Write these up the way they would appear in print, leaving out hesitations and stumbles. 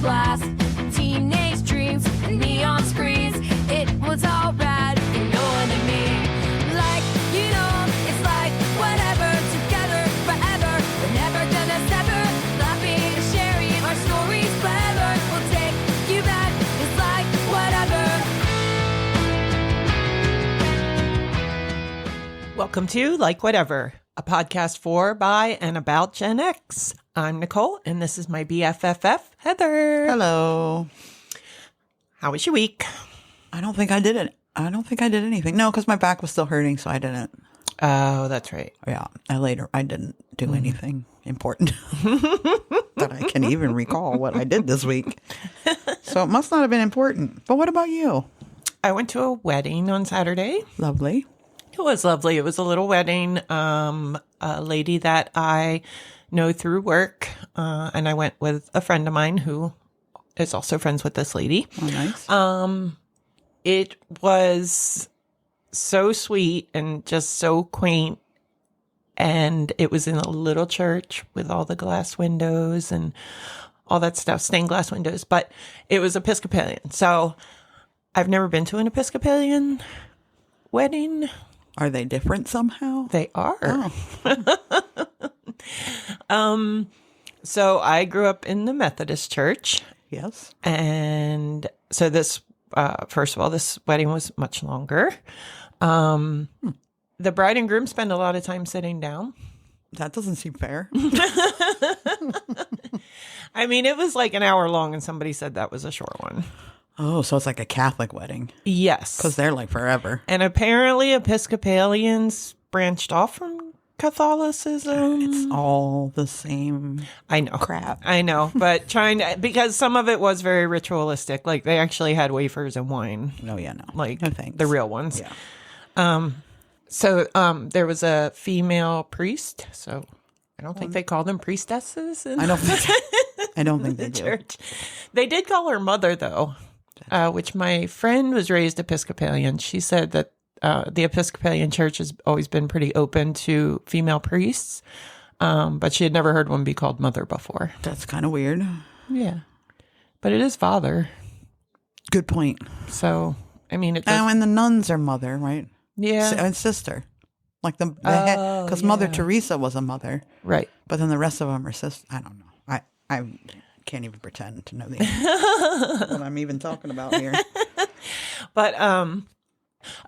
blast. Teenage dreams and neon screens. It was all rad, you know what I mean? Like, you know, it's like whatever, together forever. We're never gonna sever, laughing and sharing our stories clever. We'll take you back, it's like whatever. Welcome to Like Whatever, a podcast for, by, and about Gen X. I'm Nicole, and this is my BFFF, Heather. Hello. How was your week? I don't think I did it. I don't think I did anything. No, because my back was still hurting, so I didn't. Oh, that's right. Yeah, I didn't do anything important that I can even recall what I did this week. So it must not have been important. But what about you? I went to a wedding on Saturday. Lovely. It was lovely. It was a little wedding. A lady that I know through work, and I went with a friend of mine who is also friends with this lady. Oh, nice. It was so sweet and just so quaint. And it was in a little church with all the glass windows and all that stuff, stained glass windows. But it was Episcopalian. So I've never been to an Episcopalian wedding. Are they different somehow? They are. Oh. So I grew up in the Methodist church. Yes. And so this, first of all, this wedding was much longer. The bride and groom spend a lot of time sitting down. That doesn't seem fair. I mean, it was like an hour long, and somebody said that was a short one. Oh, so it's like a Catholic wedding. Yes. Because they're like forever. And apparently Episcopalians branched off from Catholicism. It's all the same I know. crap. I know. But because some of it was very ritualistic. Like they actually had wafers and wine. No, yeah, no. Like no thanks. the real ones. Yeah. So there was a female priest. So I don't think they call them priestesses in I don't think they the do. church. They did call her mother, though, which my friend was raised Episcopalian. She said that the Episcopalian church has always been pretty open to female priests, but she had never heard one be called mother before. That's kind of weird. Yeah. But it is father. Good point. So, I mean, it Oh, and the nuns are mother, right? yeah. And sister. Like the head, because Mother yeah. Teresa was a mother, Right. but then the rest of them are sisters. I don't know. I can't even pretend to know what I'm even talking about here. But,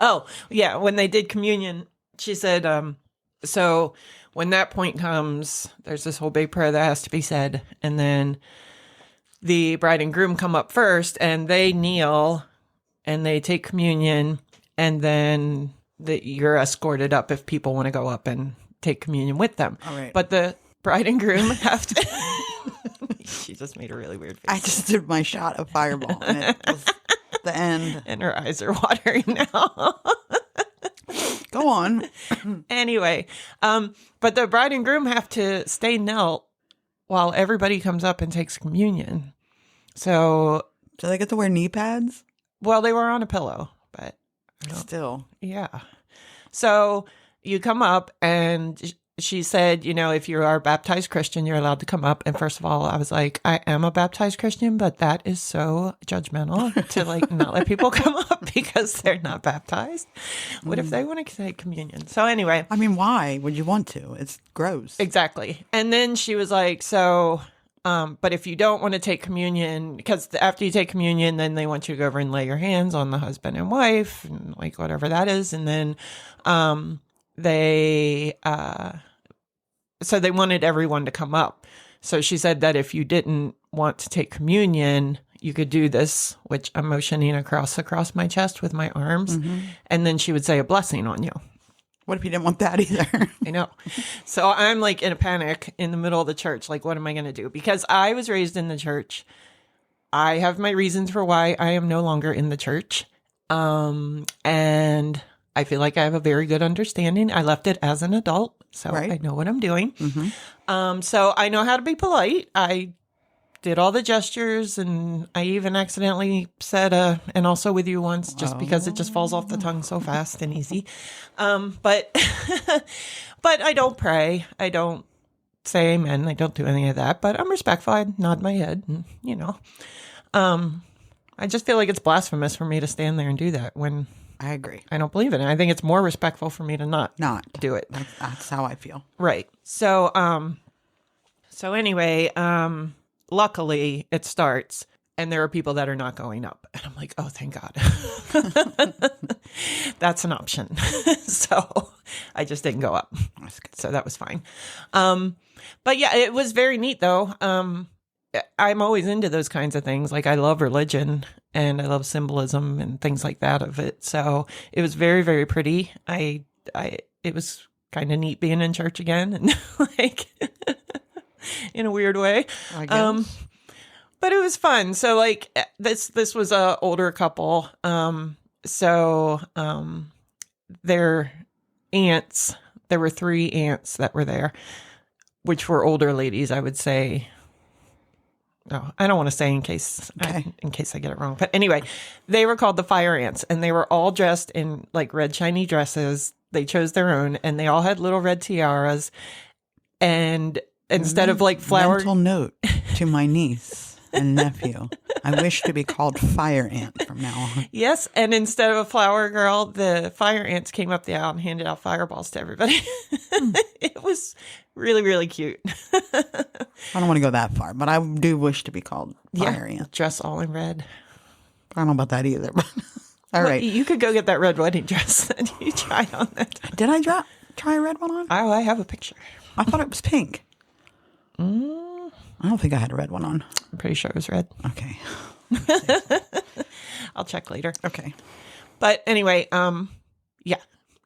oh, yeah, when they did communion, she said, so when that point comes, there's this whole big prayer that has to be said. And then the bride and groom come up first and they kneel and they take communion. And then you're escorted up if people want to go up and take communion with them. All right. But the bride and groom have to. She just made a really weird face. I just did my shot of Fireball, and it was the end. And her eyes are watering now. Go on. Anyway, but the bride and groom have to stay knelt while everybody comes up and takes communion. So, Do they get to wear knee pads? well, they were on a pillow, but Still. yeah. So you come up and she said, you know, if you are a baptized Christian, you're allowed to come up. And first of all, I was like, I am a baptized Christian, but that is so judgmental to like not let people come up because they're not baptized. What if they want to take communion? So anyway. I mean, why would you want to? It's gross. Exactly. And then she was like, so, but if you don't want to take communion, because after you take communion, then they want you to go over and lay your hands on the husband and wife and like whatever that is. And then, so they wanted everyone to come up. So she said that if you didn't want to take communion, you could do this, which I'm motioning across my chest with my arms. Mm-hmm. And then she would say a blessing on you. What if you didn't want that either? I know. So I'm like in a panic in the middle of the church. Like, what am I going to do? Because I was raised in the church. I have my reasons for why I am no longer in the church. And I feel like I have a very good understanding. I left it as an adult, so Right. I know what I'm doing. Mm-hmm. So I know how to be polite. I did all the gestures, and I even accidentally said and also with you once, just because it just falls off the tongue so fast and easy. But but I don't pray. I don't say amen. I don't do any of that, but I'm respectful. I nod my head, and, I just feel like it's blasphemous for me to stand there and do that when I agree. I don't believe in it. I think it's more respectful for me to not do it. That's how I feel. Right. So, anyway, luckily it starts and there are people that are not going up. And I'm like, oh, thank God. That's an option. So I just didn't go up. So that was fine. But yeah, it was very neat though. I'm always into those kinds of things. Like I love religion and I love symbolism and things like that of it. So it was very, very pretty. It was kind of neat being in church again and like in a weird way. I guess. But it was fun. So like this was a older couple. Their aunts, there were 3 aunts that were there, which were older ladies, I would say. No, I don't want to say in case I get it wrong. But anyway, they were called the fire ants and they were all dressed in like red shiny dresses. They chose their own and they all had little red tiaras. And instead of like flower... Mental note to my niece and nephew. I wish to be called fire ant from now on. Yes, and instead of a flower girl, the fire ants came up the aisle and handed out fireballs to everybody. It was really, really cute. I don't want to go that far, but I do wish to be called fire ant. Dress all in red. I don't know about that either. But all right. You could go get that red wedding dress that you tried on that time. Did I try a red one on? Oh, I have a picture. I thought it was pink. I don't think I had a red one on. I'm pretty sure it was red. Okay. I'll check later. Okay. But anyway, yeah.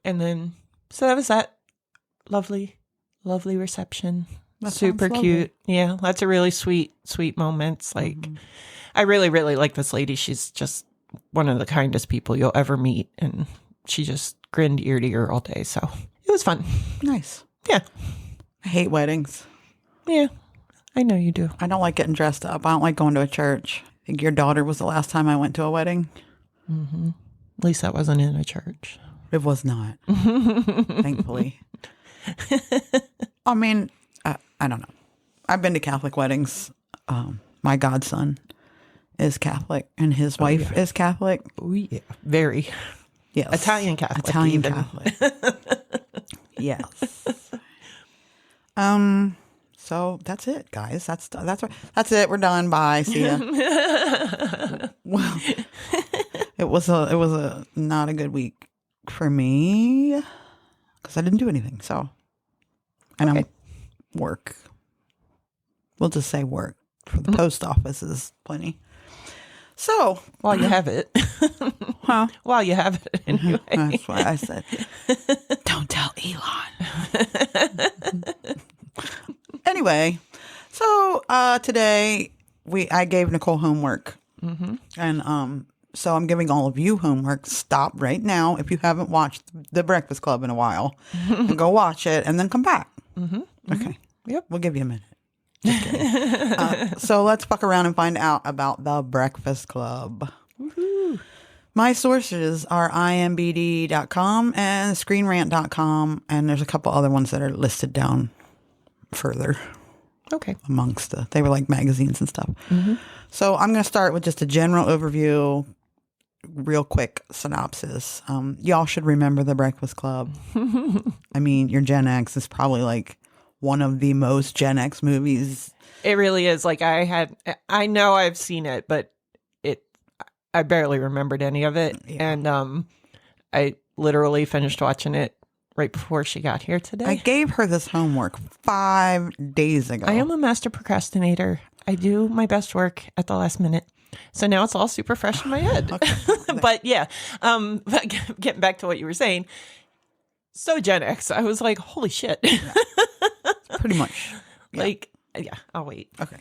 And then, so that was that. Lovely, lovely reception. That super sounds cute. lovely. Yeah. Lots of really sweet moments. Like, I really, really like this lady. She's just one of the kindest people you'll ever meet. And she just grinned ear to ear all day. So it was fun. Nice. Yeah. I hate weddings. Yeah. I know you do. I don't like getting dressed up. I don't like going to a church. I think your daughter was the last time I went to a wedding. Mm-hmm. At least that wasn't in a church. It was not. Thankfully. I mean, I don't know. I've been to Catholic weddings. My godson is Catholic and his wife is Catholic. Oh, yeah. Very. Yes. Italian Catholic. Italian even. Catholic. Yes. So that's it, guys. That's it. We're done. Bye. See ya. Well, it was a not a good week for me because I didn't do anything. So, and I'm work. We'll just say work for the post office is plenty. So while you have it, while you have it, anyway. That's why I said, don't tell Elon. Anyway, so today I gave Nicole homework, and so I'm giving all of you homework. Stop right now if you haven't watched The Breakfast Club in a while, and go watch it, and then come back. Okay. Yep. We'll give you a minute. Just kidding. So let's fuck around and find out about The Breakfast Club. Woohoo. My sources are imbd.com and screenrant.com, and there's a couple other ones that are listed down further. Okay. Amongst they were like magazines and stuff. So I'm going to start with just a general overview, real quick synopsis. Y'all should remember The Breakfast Club. I mean, your Gen X is probably like one of the most Gen X movies. It really is. Like I know I've seen it, but I barely remembered any of it. Yeah. And I literally finished watching it right before she got here today. I gave her this homework 5 days ago. I am a master procrastinator. I do my best work at the last minute. So now it's all super fresh in my head. But yeah, but getting back to what you were saying. So Gen X, I was like, holy shit. Yeah. Pretty much. Yeah. Like, yeah, I'll wait. Okay.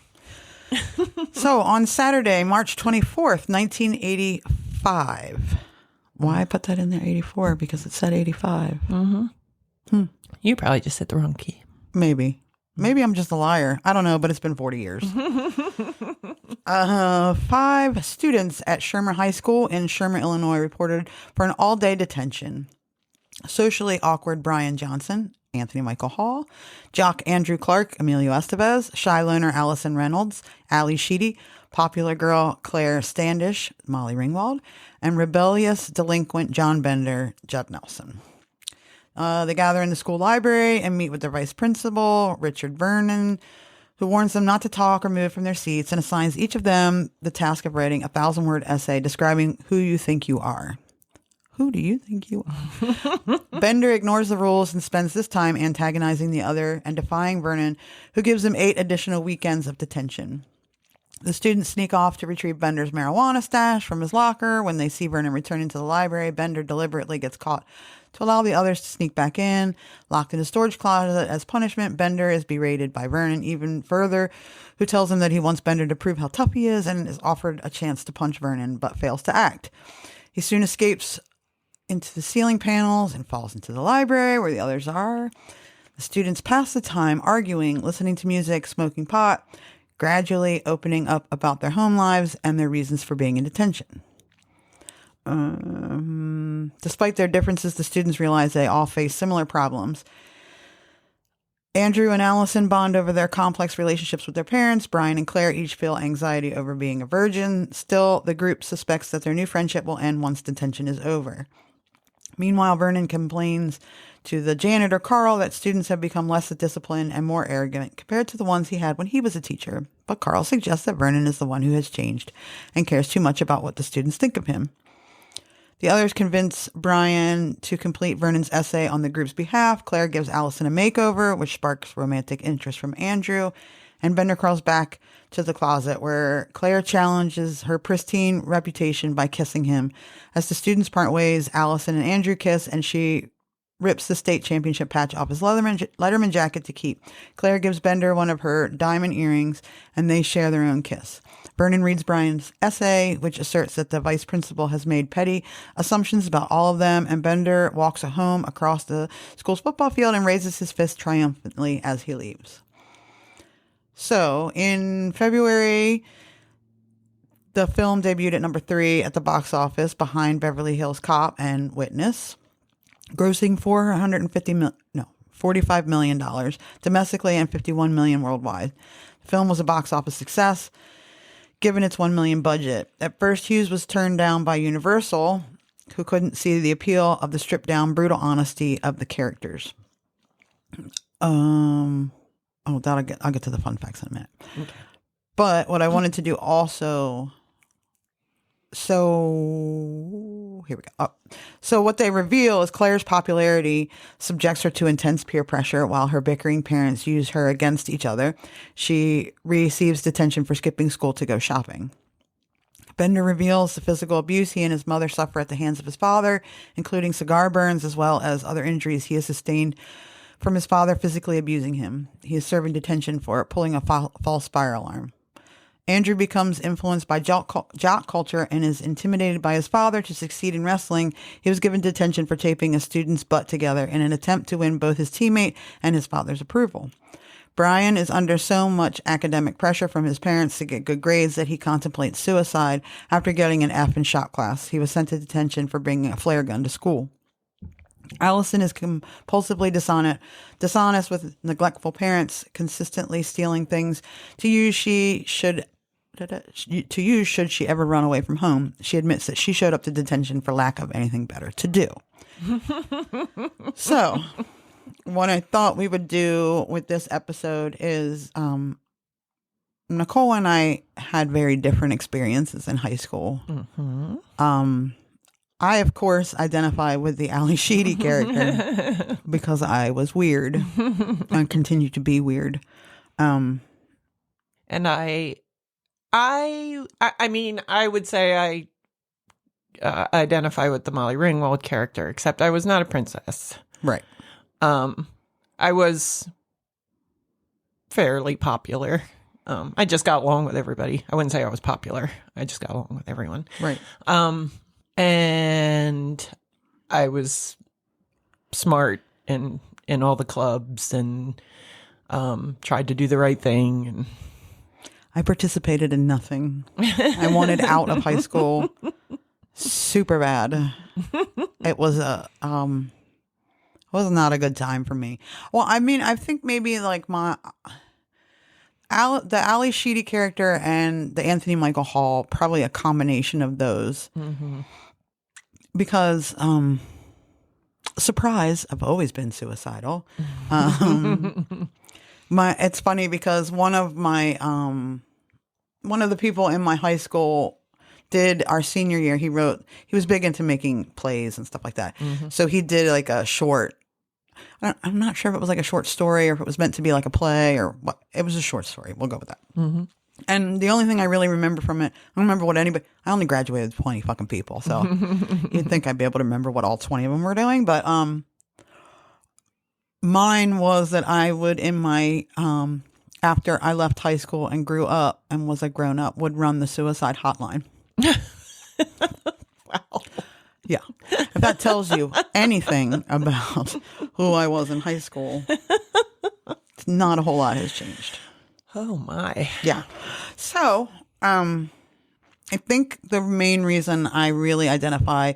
So on Saturday, March 24th, 1985. Why I put that in there, 84? Because it said 85. You probably just hit the wrong key. Maybe I'm just a liar. I don't know, but it's been 40 years. 5 students at Shermer High School in Shermer, Illinois reported for an all-day detention. Socially awkward Brian Johnson, Anthony Michael Hall, jock Andrew Clark, Emilio Estevez, shy loner Allison Reynolds, Ally Sheedy, popular girl Claire Standish, Molly Ringwald, and rebellious delinquent John Bender, Judd Nelson. They gather in the school library and meet with the vice principal, Richard Vernon, who warns them not to talk or move from their seats and assigns each of them the task of writing a 1,000-word essay describing who you think you are. Who do you think you are? Bender ignores the rules and spends this time antagonizing the other and defying Vernon, who gives him 8 additional weekends of detention. The students sneak off to retrieve Bender's marijuana stash from his locker. When they see Vernon returning to the library, Bender deliberately gets caught to allow the others to sneak back in. Locked in a storage closet as punishment, Bender is berated by Vernon even further, who tells him that he wants Bender to prove how tough he is and is offered a chance to punch Vernon, but fails to act. He soon escapes into the ceiling panels and falls into the library where the others are. The students pass the time arguing, listening to music, smoking pot, gradually opening up about their home lives and their reasons for being in detention. Despite their differences, the students realize they all face similar problems. Andrew and Allison bond over their complex relationships with their parents. Brian and Claire each feel anxiety over being a virgin. Still, the group suspects that their new friendship will end once detention is over. Meanwhile, Vernon complains to the janitor, Carl, that students have become less disciplined and more arrogant compared to the ones he had when he was a teacher. But Carl suggests that Vernon is the one who has changed and cares too much about what the students think of him. The others convince Brian to complete Vernon's essay on the group's behalf. Claire gives Allison a makeover, which sparks romantic interest from Andrew. And Bender crawls back to the closet where Claire challenges her pristine reputation by kissing him. As the students part ways, Allison and Andrew kiss, and she rips the state championship patch off his Letterman jacket to keep. Claire gives Bender one of her diamond earrings, and they share their own kiss. Vernon reads Brian's essay, which asserts that the vice principal has made petty assumptions about all of them, and Bender walks home across the school's football field and raises his fist triumphantly as he leaves. So, in February, the film debuted at number 3 at the box office behind Beverly Hills Cop and Witness, grossing $45 million domestically and $51 million worldwide. The film was a box office success, given its $1 million budget. At first, Hughes was turned down by Universal, who couldn't see the appeal of the stripped-down, brutal honesty of the characters. I'll get to the fun facts in a minute. Okay. But what I wanted to do also, so here we go. So what they reveal is Claire's popularity subjects her to intense peer pressure while her bickering parents use her against each other. She receives detention for skipping school to go shopping. Bender reveals the physical abuse he and his mother suffer at the hands of his father, including cigar burns as well as other injuries he has sustained from his father physically abusing him. He is serving detention for pulling a false fire alarm. Andrew becomes influenced by jock culture and is intimidated by his father to succeed in wrestling. He was given detention for taping a student's butt together in an attempt to win both his teammate and his father's approval. Brian is under so much academic pressure from his parents to get good grades that he contemplates suicide after getting an F in shop class. He was sent to detention for bringing a flare gun to school. Allison is compulsively dishonest with neglectful parents, consistently stealing things to use should she ever run away from home. She admits that she showed up to detention for lack of anything better to do. So, what I thought we would do with this episode is Nicole and I had very different experiences in high school. Mm-hmm. I, of course, identify with the Ally Sheedy character because I was weird and continue to be weird. And I mean, I would say I identify with the Molly Ringwald character, except I was not a princess. Right. I was fairly popular. I just got along with everybody. I wouldn't say I was popular. I just got along with everyone. Right. And I was smart in all the clubs and tried to do the right thing. And I participated in nothing. I wanted out of high school super bad. It was was not a good time for me. Well, I mean, I think maybe like the Ally Sheedy character and the Anthony Michael Hall, probably a combination of those. Because, surprise, I've always been suicidal. It's funny because one of the people in my high school did our senior year. He was big into making plays and stuff like that. So he did like a short. I'm not sure if it was like a short story or if it was meant to be like a play or what. It was a short story. We'll go with that. And the only thing I really remember from it, I don't remember what anybody. I only graduated with 20 fucking people, so you'd think I'd be able to remember what all 20 of them were doing. But mine was that I would in my after I left high school and grew up and was a grown up, would run the suicide hotline. Wow. Yeah. If that tells you anything about who I was in high school, it's not a whole lot has changed. Oh my. Yeah. So, I think the main reason I really identify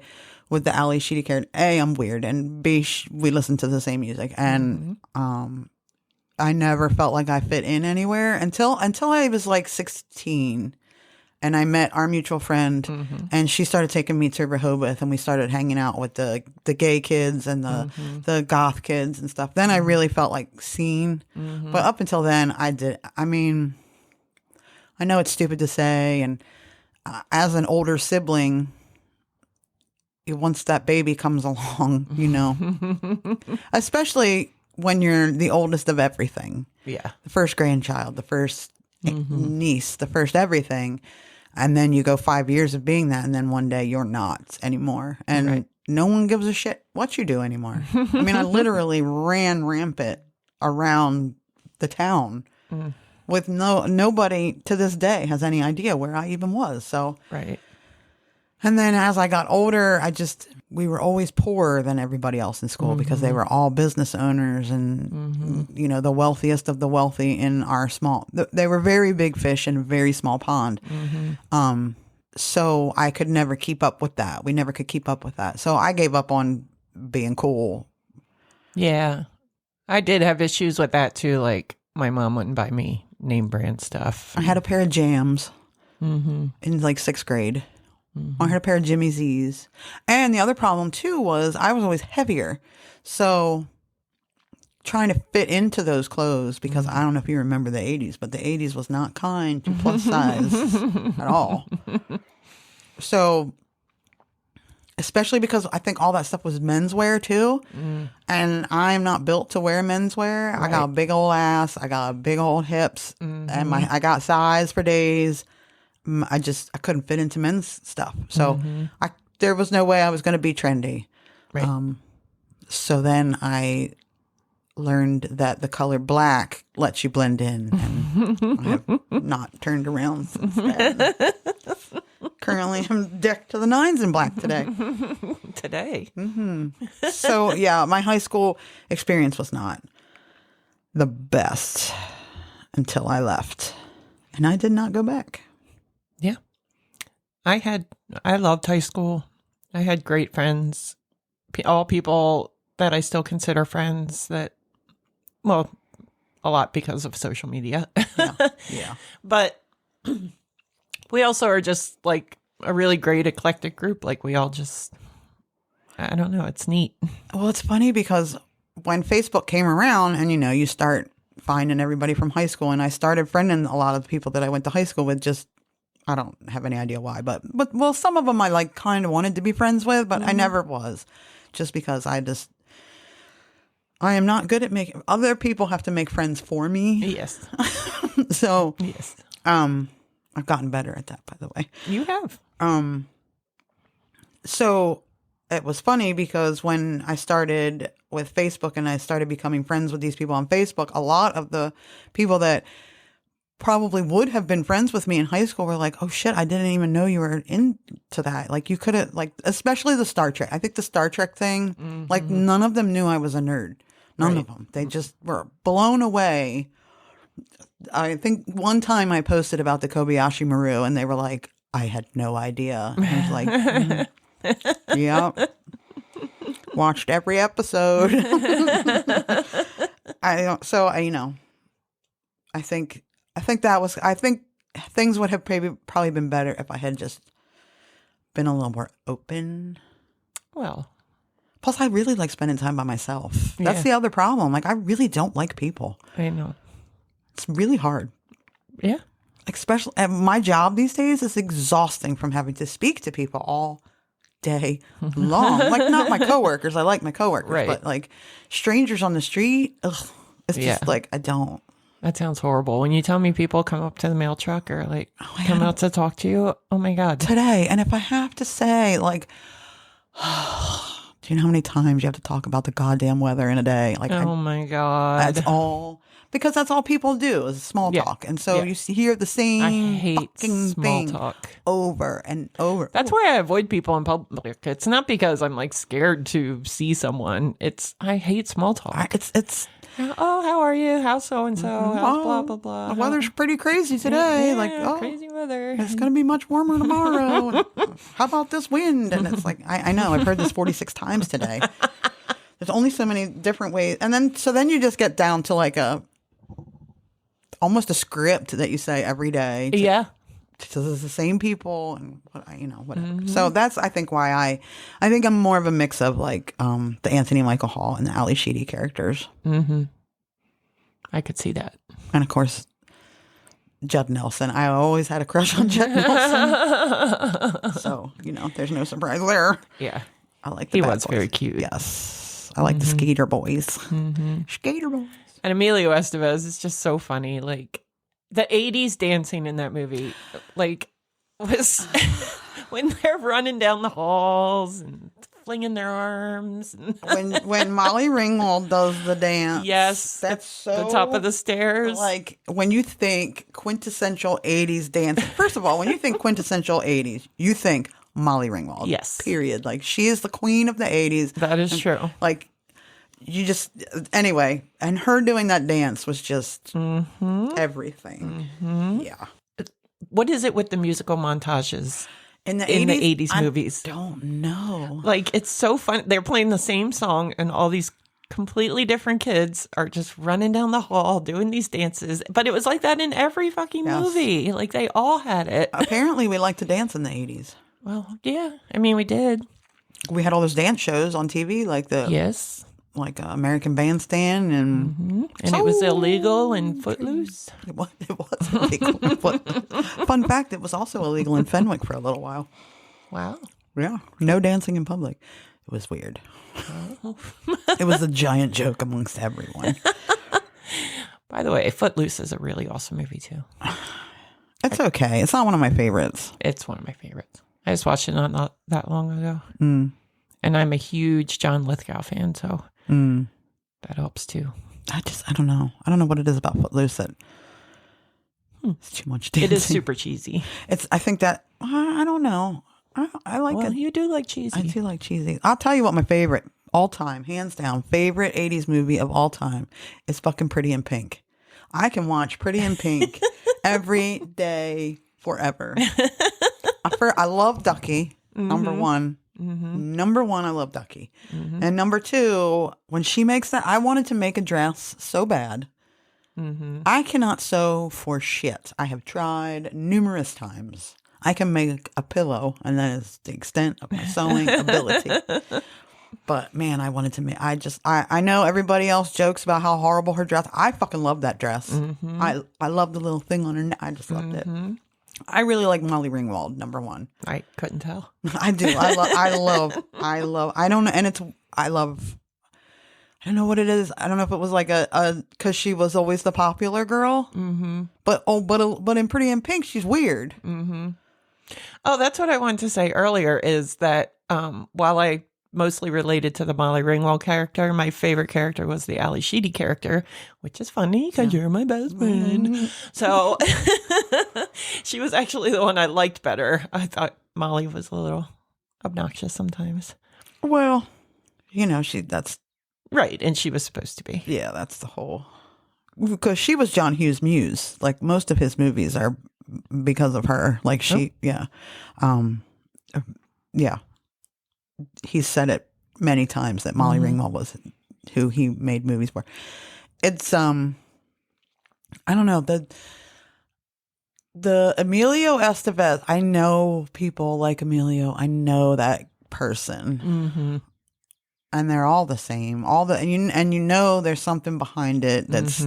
with the Ally Sheedy character, A, I'm weird, and B, we listen to the same music, and I never felt like I fit in anywhere until I was like 16. And I met our mutual friend, and she started taking me to Rehoboth, and we started hanging out with the gay kids and the goth kids and stuff. Then I really felt like seen. But up until then, I mean, I know it's stupid to say, and as an older sibling, once that baby comes along, you know, especially when you're the oldest of everything. Yeah. The first grandchild, the first niece, the first everything. And then you go 5 years of being that, and then one day you're not anymore. And no one gives a shit what you do anymore. I mean, I literally ran rampant around the town with nobody to this day has any idea where I even was. So, and then as I got older, we were always poorer than everybody else in school because they were all business owners and, you know, the wealthiest of the wealthy in our they were very big fish in a very small pond. So I could never keep up with that. We never could keep up with that. So I gave up on being cool. Yeah. I did have issues with that too. Like my mom wouldn't buy me name brand stuff. I had a pair of Jams in like 6th grade. I had a pair of Jimmy Z's. And the other problem, too, was I was always heavier. So trying to fit into those clothes, because I don't know if you remember the 80s, but the 80s was not kind to plus size at all. So, especially because I think all that stuff was menswear, too. And I'm not built to wear menswear. I got a big old ass. I got big old hips. And I got size for days. I couldn't fit into men's stuff. So there was no way I was going to be trendy. So then I learned that the color black lets you blend in, and I have not turned around since then. Currently, I'm decked to the nines in black today. So yeah, my high school experience was not the best until I left, and I did not go back. Yeah. I loved high school. I had great friends, all people that I still consider friends a lot because of social media. Yeah. But we also are just like a really great eclectic group. Like we all just, I don't know, it's neat. Well, it's funny because when Facebook came around and, you know, you start finding everybody from high school, and I started friending a lot of the people that I went to high school with, just I don't have any idea why, but some of them I like kind of wanted to be friends with, but I never was, just because I am not good at making other people have to make friends for me. Yes. So yes. I've gotten better at that, by the way. You have. So it was funny because when I started with Facebook and I started becoming friends with these people on Facebook, a lot of the people that probably would have been friends with me in high school were like, oh shit, I didn't even know you were into that. Like you could have, like, especially the Star Trek. I think the Star Trek thing, like none of them knew I was a nerd. None of them. They just were blown away. I think one time I posted about the Kobayashi Maru and they were like, I had no idea. I was like, yeah. Watched every episode. I think things would have probably been better if I had just been a little more open. Well, plus I really like spending time by myself. That's Yeah. the other problem. Like, I really don't like people. I know. It's really hard. Yeah. Especially at my job these days is exhausting from having to speak to people all day long. Like, not my coworkers. I like my coworkers, Right. but like strangers on the street, ugh, it's just Yeah. like, I don't. That sounds horrible. When you tell me people come up to the mail truck or like come out to talk to you, oh my God. Today, and if I have to say, like, do you know how many times you have to talk about the goddamn weather in a day? Like, Oh my God. that's all, because that's all people do is small Yeah. talk, and so Yeah. you hear the same I hate fucking small thing talk. over and over. That's why I avoid people in public. It's not because I'm like scared to see someone. I hate small talk. It's Oh, how are you? How's so and so? How's blah blah blah? The weather's pretty crazy today. Yeah, Like, oh, crazy weather. it's going to be much warmer tomorrow. How about this wind? And it's like, I know, I've heard this 46 times today. There's only so many different ways. And then you just get down to like almost a script that you say every day. Yeah. So there's the same people and whatever. Mm-hmm. So that's, I think, why I think I'm more of a mix of like the Anthony Michael Hall and the Ally Sheedy characters. Mm-hmm. I could see that. And of course, Judd Nelson. I always had a crush on Judd Nelson. So, there's no surprise there. Yeah. I like the He bad was boys. very cute. Yes. I like the skater boys. Skater boys. And Emilio Estevez is just so funny. Like the 80s dancing in that movie, like was when they're running down the halls and flinging their arms. And When Molly Ringwald does the dance. yes, That's so. the top of the stairs. Like, when you think quintessential 80s dance, first of all, when you think quintessential 80s, you think Molly Ringwald. Yes. Period. Like, she is the queen of the 80s. That is true. Like, anyway, and her doing that dance was just everything. Yeah. What is it with the musical montages In the in 80s, the 80s movies? I don't know. Like, it's so fun. They're playing the same song, and all these completely different kids are just running down the hall doing these dances. But it was like that in every fucking Yes. movie. Like, they all had it. Apparently, we like to dance in the 80s. Well, yeah. I mean, we did. We had all those dance shows on TV, like Yes. American Bandstand, and And it was illegal in Footloose. it was illegal. Fun fact, it was also illegal in Fenwick for a little while. Wow. Yeah, no dancing in public. It was weird. It was a giant joke amongst everyone. By the way, Footloose is a really awesome movie, too. It's okay. It's not one of my favorites. It's one of my favorites. I just watched it not that long ago. And I'm a huge John Lithgow fan, so that helps, too. I don't know. I don't know what it is about Footloose that it's too much dancing. It is super cheesy. I think that, I don't know. I like Well, it. you do like cheesy. I do like cheesy. I'll tell you what my favorite, all time, hands down, favorite 80s movie of all time is fucking Pretty in Pink. I can watch Pretty in Pink every day forever. I love Ducky, number one. Number one, I love Ducky. And number two, when she makes that, I wanted to make a dress so bad. I cannot sew for shit. I have tried numerous times. I can make a pillow, and that is the extent of my sewing ability. But man, I wanted to make. I know everybody else jokes about how horrible her dress. I fucking love that dress. I love the little thing on her neck. I just loved it. I really like Molly Ringwald, number one. I couldn't tell. I do. I love. I don't know, and I love. I don't know what it is. I don't know if it was like because she was always the popular girl. But in Pretty in Pink, she's weird. Oh, that's what I wanted to say earlier is that while I mostly related to the Molly Ringwald character, my favorite character was the Ally Sheedy character, which is funny because you're my best friend. So she was actually the one I liked better. I thought Molly was a little obnoxious sometimes. Well, that's right. And she was supposed to be. Yeah, that's the whole. Because she was John Hughes' muse. Like, most of his movies are because of her. Like, she, yeah. He said it many times that Molly Ringwald was who he made movies for. It's I don't know, the Emilio Estevez. I know people like Emilio. I know that person, and they're all the same. And you know there's something behind it that's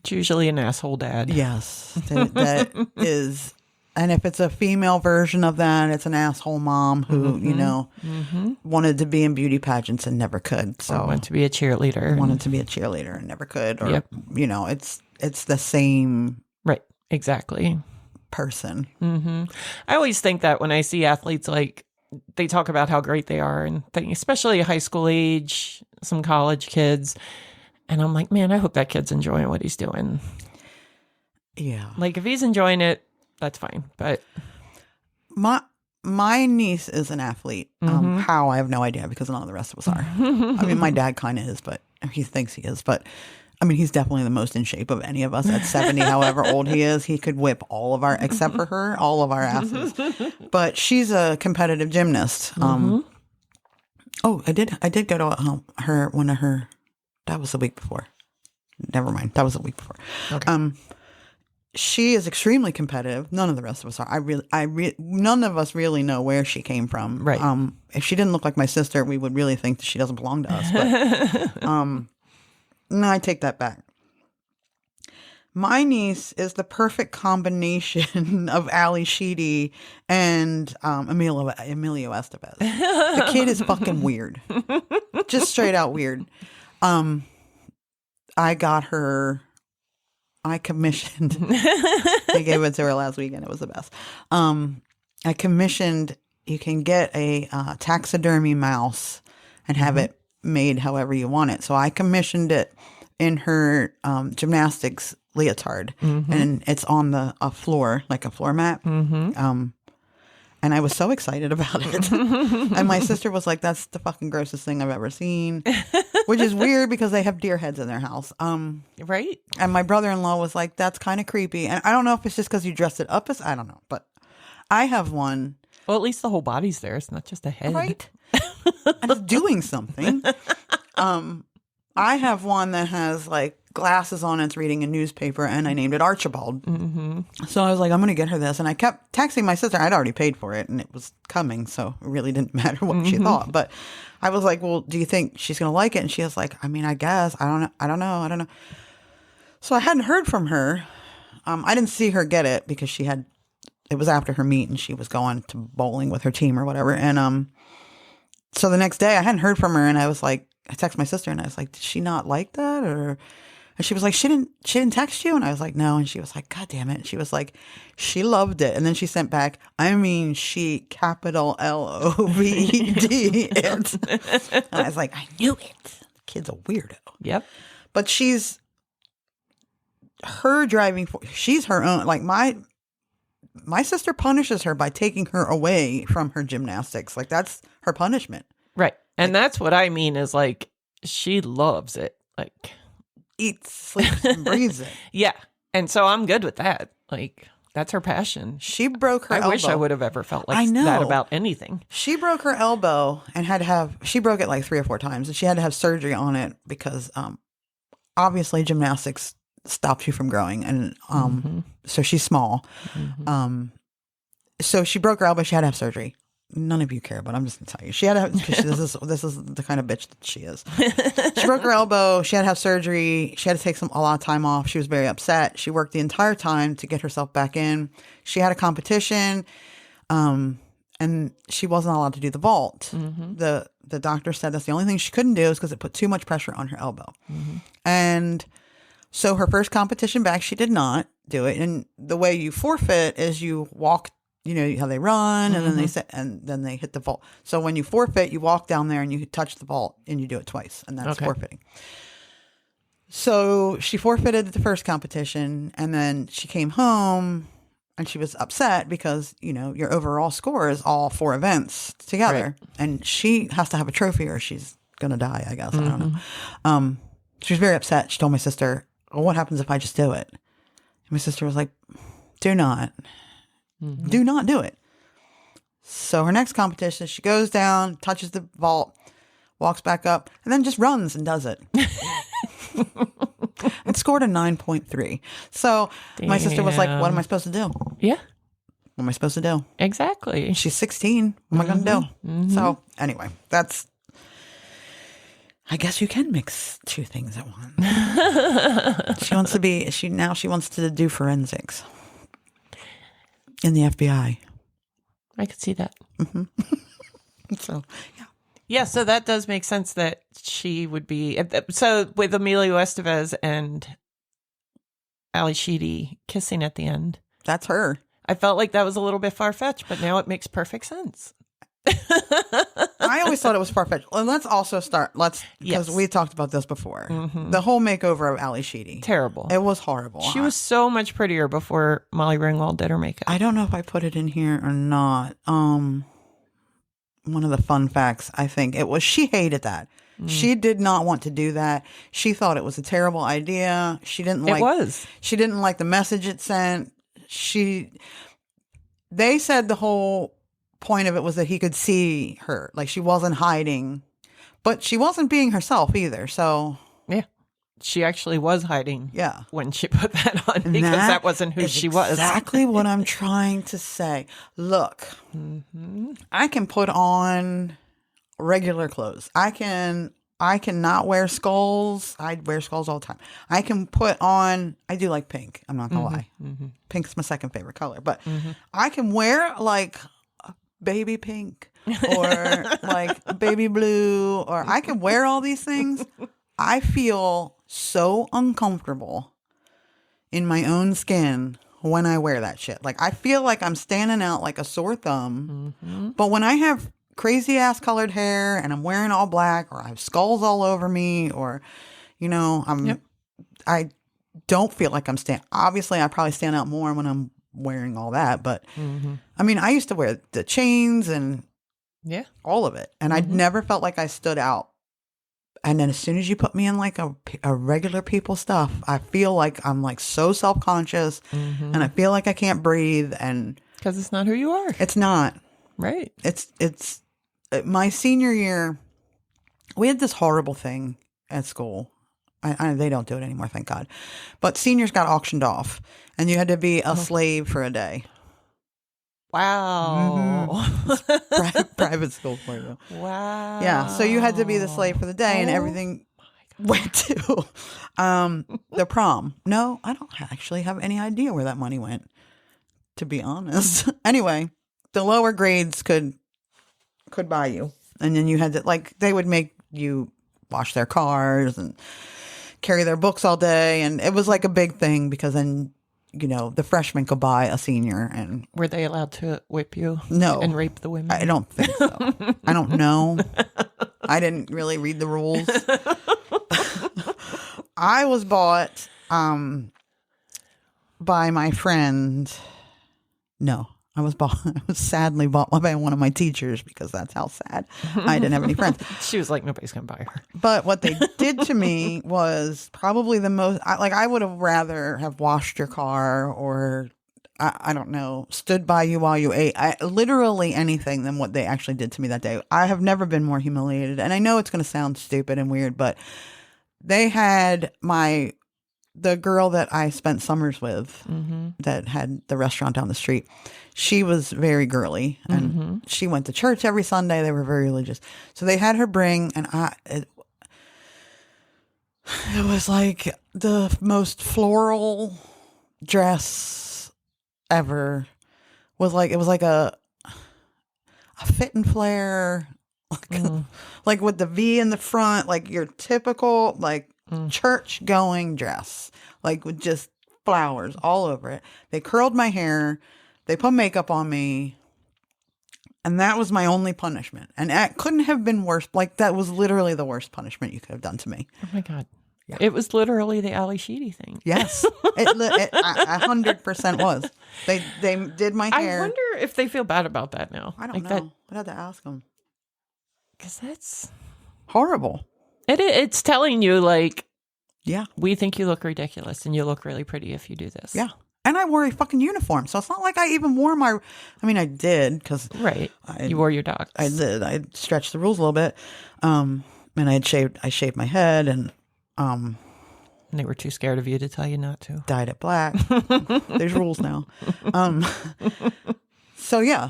It's usually an asshole dad. yes, that is. And if it's a female version of that, it's an asshole mom who, you know, wanted to be in beauty pageants and never could. So wanted to be a cheerleader. Wanted to be a cheerleader and never could. Or, you know, it's the same. Right. Exactly. Person. I always think that when I see athletes, like, they talk about how great they are and things, especially high school age, some college kids. And I'm like, man, I hope that kid's enjoying what he's doing. Yeah. Like, if he's enjoying it, that's fine. But my niece is an athlete. How, I have no idea, because none of the rest of us are. I mean, my dad kind of is, but he thinks he is. But I mean, he's definitely the most in shape of any of us at 70, however old he is. He could whip all of our, except for her, all of our asses. But she's a competitive gymnast. Oh, I did go to one of her, that was the week before. Never mind. That was the week before. Okay. She is extremely competitive. None of the rest of us are. None of us really know where she came from. Right. If she didn't look like my sister, we would really think that she doesn't belong to us. But no, I take that back. My niece is the perfect combination of Ally Sheedy and Emilio Estevez. The kid is fucking weird. Just straight out weird. I commissioned, I gave it to her last weekend. It was the best. I commissioned, you can get a taxidermy mouse and have it made however you want it. So I commissioned it in her gymnastics leotard, and it's on a floor, like a floor mat. And I was so excited about it. And my sister was like, that's the fucking grossest thing I've ever seen. Which is weird because they have deer heads in their house. Right. And my brother-in-law was like, that's kind of creepy. And I don't know if it's just because you dressed it up as, I don't know. But I have one. Well, at least the whole body's there. It's not just a head. Right. And it's doing something. I have one that has like glasses on. It's reading a newspaper, and I named it Archibald. So I was like, I'm going to get her this. And I kept texting my sister. I'd already paid for it, and it was coming. So it really didn't matter what she thought. But I was like, well, do you think she's going to like it? And she was like, I mean, I guess. I don't know. So I hadn't heard from her. I didn't see her get it because it was after her meet, and she was going to bowling with her team or whatever. And so the next day I hadn't heard from her, and I was like, I texted my sister, and I was like, did she not like that? And she was like, she didn't text you? And I was like, no. And she was like, God damn it. And she was like, she loved it. And then she sent back, I mean, she capital LOVED it. And I was like, I knew it. The kid's a weirdo. Yep. But she's her she's her own, like my sister punishes her by taking her away from her gymnastics. Like, that's her punishment. Right. And that's what I mean is, like, she loves it. Like, eats, sleeps, and breathes it. Yeah. And so I'm good with that. Like, that's her passion. She broke her elbow. I wish I would have ever felt like that about anything. She broke her elbow and she broke it like 3 or 4 times, and she had to have surgery on it because obviously gymnastics stops you from growing. And so she's small. So she broke her elbow. She had to have surgery. None of you care, but I'm just gonna tell you. She had to have, this is the kind of bitch that she is. She broke her elbow. She had to have surgery. She had to take a lot of time off. She was very upset. She worked the entire time to get herself back in. She had a competition, and she wasn't allowed to do the vault. The doctor said that's the only thing she couldn't do is because it put too much pressure on her elbow. And so her first competition back, she did not do it. And the way you forfeit is you walk. You know how they run, and then they hit the vault. So when you forfeit, you walk down there and you touch the vault, and you do it twice, and that's forfeiting. So she forfeited the first competition, and then she came home, and she was upset because your overall score is all 4 events together, and she has to have a trophy or she's gonna die. I guess I don't know. She was very upset. She told my sister, "Well, what happens if I just do it?" And my sister was like, "Do not." Do not do it. So her next competition, she goes down, touches the vault, walks back up, and then just runs and does it. And scored a 9.3. So my sister was like, what am I supposed to do? Yeah. What am I supposed to do? Exactly. She's 16. What am I going to do? So anyway, I guess you can mix two things at once. She wants to do forensics in the FBI. I could see that. So, yeah. Yeah, so that does make sense that she would be. So with Emilio Estevez and Ally Sheedy kissing at the end. That's her. I felt like that was a little bit far-fetched, but now it makes perfect sense. I always thought it was far-fetched. And let's also start, because we talked about this before. The whole makeover of Ally Sheedy. Terrible. It was horrible. She was so much prettier before Molly Ringwald did her makeup. I don't know if I put it in here or not. One of the fun facts, I think, it was she hated that. She did not want to do that. She thought it was a terrible idea. She didn't like She didn't like the message it sent. They said the whole point of it was that he could see her. Like, she wasn't hiding. But she wasn't being herself either. So yeah. She actually was hiding when she put that on because that wasn't who she was. Exactly what I'm trying to say. Look, I can put on regular clothes. I cannot wear skulls. I wear skulls all the time. I can put on, I do like pink. I'm not going to lie. Pink's my second favorite color. But I can wear like baby pink or like baby blue, or I can wear all these things. I feel so uncomfortable in my own skin when I wear that shit. Like, I feel like I'm standing out like a sore thumb. But when I have crazy ass colored hair and I'm wearing all black, or I have skulls all over me, or, you know, I don't feel like I'm obviously I probably stand out more when I'm wearing all that. But I mean, I used to wear the chains and all of it. And I never felt like I stood out. And then as soon as you put me in like a regular people stuff, I feel like I'm like so self-conscious and I feel like I can't breathe. And because it's not who you are. It's not. Right. It's my senior year, we had this horrible thing at school. They don't do it anymore, thank God. But seniors got auctioned off and you had to be a slave for a day. Wow. Private school for you. Wow. Yeah. So you had to be the slave for the day and everything went to the prom. No, I don't actually have any idea where that money went, to be honest. Anyway, the lower grades could buy you. And then you had to, like, they would make you wash their cars and carry their books all day. And it was like a big thing because then, you know, the freshmen could buy a senior. And were they allowed to whip you? No. And rape the women? I don't think so. I don't know. I didn't really read the rules. I was bought by my friend. No, I was sadly bought by one of my teachers because that's how sad. I didn't have any friends. She was like, nobody's going to buy her. But what they did to me was probably the most, I would have rather have washed your car or, I don't know, stood by you while you ate. Literally anything than what they actually did to me that day. I have never been more humiliated. And I know it's going to sound stupid and weird, but they had the girl that I spent summers with that had the restaurant down the street. She was very girly and she went to church every Sunday. They were very religious. So they had her bring, and it was like the most floral dress ever. It was like a fit and flare, like with the V in the front, like your typical like church going dress, like with just flowers all over it. They curled my hair. They put makeup on me. And that was my only punishment. And it couldn't have been worse. Like, that was literally the worst punishment you could have done to me. Oh, my God. Yeah. It was literally the Ally Sheedy thing. Yes. It 100% was. They did my hair. I wonder if they feel bad about that now. I don't know. I'd have to ask them. Because that's horrible. It's telling you, like, yeah, we think you look ridiculous and you look really pretty if you do this. Yeah. And I wore a fucking uniform. So it's not like I even wore I did because. Right. You wore your docs. I did. I stretched the rules a little bit. And I shaved my head and. They were too scared of you to tell you not to. Dyed it black. There's rules now. So yeah,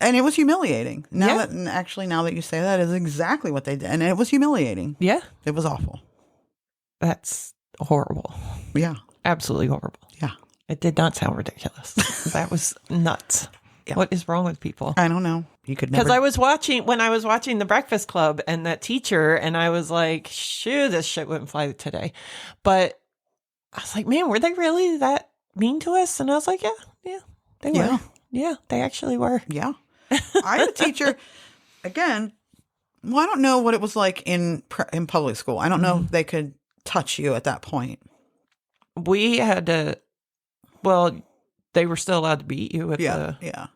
and it was humiliating. Now that you say that, is exactly what they did, and it was humiliating. Yeah, it was awful. That's horrible. Yeah, absolutely horrible. Yeah, it did not sound ridiculous. That was nuts. Yeah. What is wrong with people? I don't know. You could never. Because I was watching The Breakfast Club and that teacher, and I was like, shoo, this shit wouldn't fly today. But I was like, man, were they really that mean to us? And I was like, yeah, they were. Yeah, they actually were. Yeah. I had a teacher, again, well, I don't know what it was like in public school. I don't know if they could touch you at that point. We had to, they were still allowed to beat you with Yeah.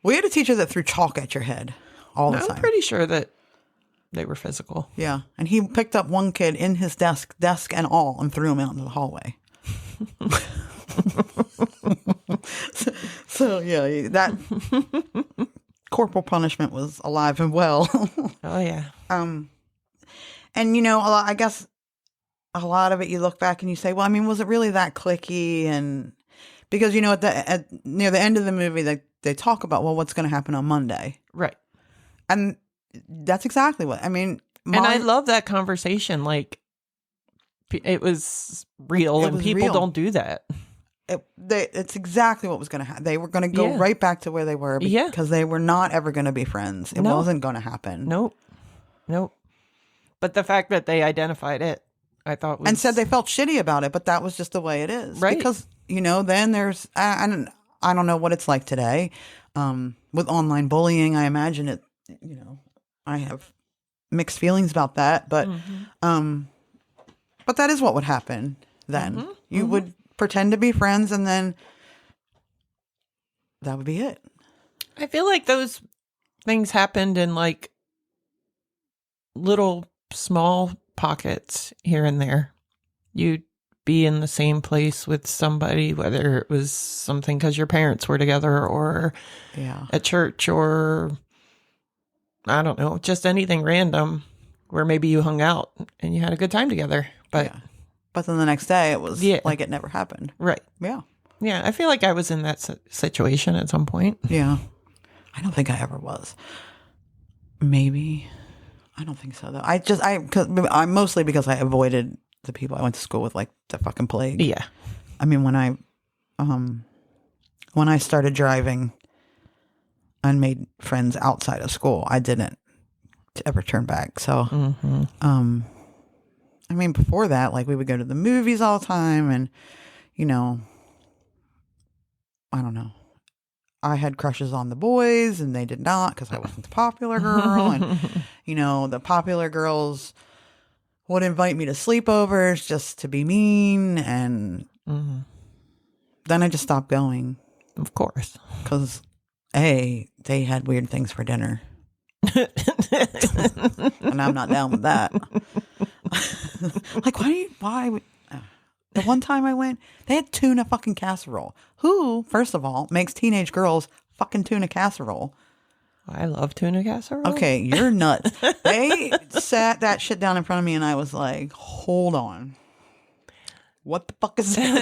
We had a teacher that threw chalk at your head all the time. I'm pretty sure that they were physical. Yeah. And he picked up one kid in his desk and all, and threw him out into the hallway. So yeah, that corporal punishment was alive and well. Oh yeah. And I guess a lot of it, you look back and you say, well, was it really that cliquey? And because near the end of the movie, they talk about, well, what's going to happen on Monday, right? And that's exactly what and I love that conversation. Like, it was real, and people don't do that. It's exactly what was going to happen. They were going to go right back to where they were because they were not ever going to be friends. It wasn't going to happen. Nope. But the fact that they identified it, I thought was... And said they felt shitty about it, but that was just the way it is. Right. Because, then there's... I don't know what it's like today. With online bullying, I imagine it, I have mixed feelings about that. But but that is what would happen then. You would pretend to be friends, and then that would be it. I feel like those things happened in like little small pockets here and there. You'd be in the same place with somebody, whether it was something because your parents were together, or at church, or I don't know, just anything random where maybe you hung out and you had a good time together. But then the next day, it was like it never happened. Right. Yeah. Yeah. I feel like I was in that situation at some point. Yeah. I don't think I ever was. Maybe. I don't think so, though. I'm mostly because I avoided the people I went to school with, like the fucking plague. Yeah. When I started driving and made friends outside of school, I didn't ever turn back. So, before that, like, we would go to the movies all the time, and, I don't know. I had crushes on the boys, and they did not, because I wasn't the popular girl. And, the popular girls would invite me to sleepovers just to be mean. And then I just stopped going. Of course. Because, they had weird things for dinner. And I'm not down with that. Like, the one time I went, they had tuna fucking casserole. Who, first of all, makes teenage girls fucking tuna casserole? I love tuna casserole. Okay, you're nuts. They sat that shit down in front of me, and I was like, hold on. What the fuck is this?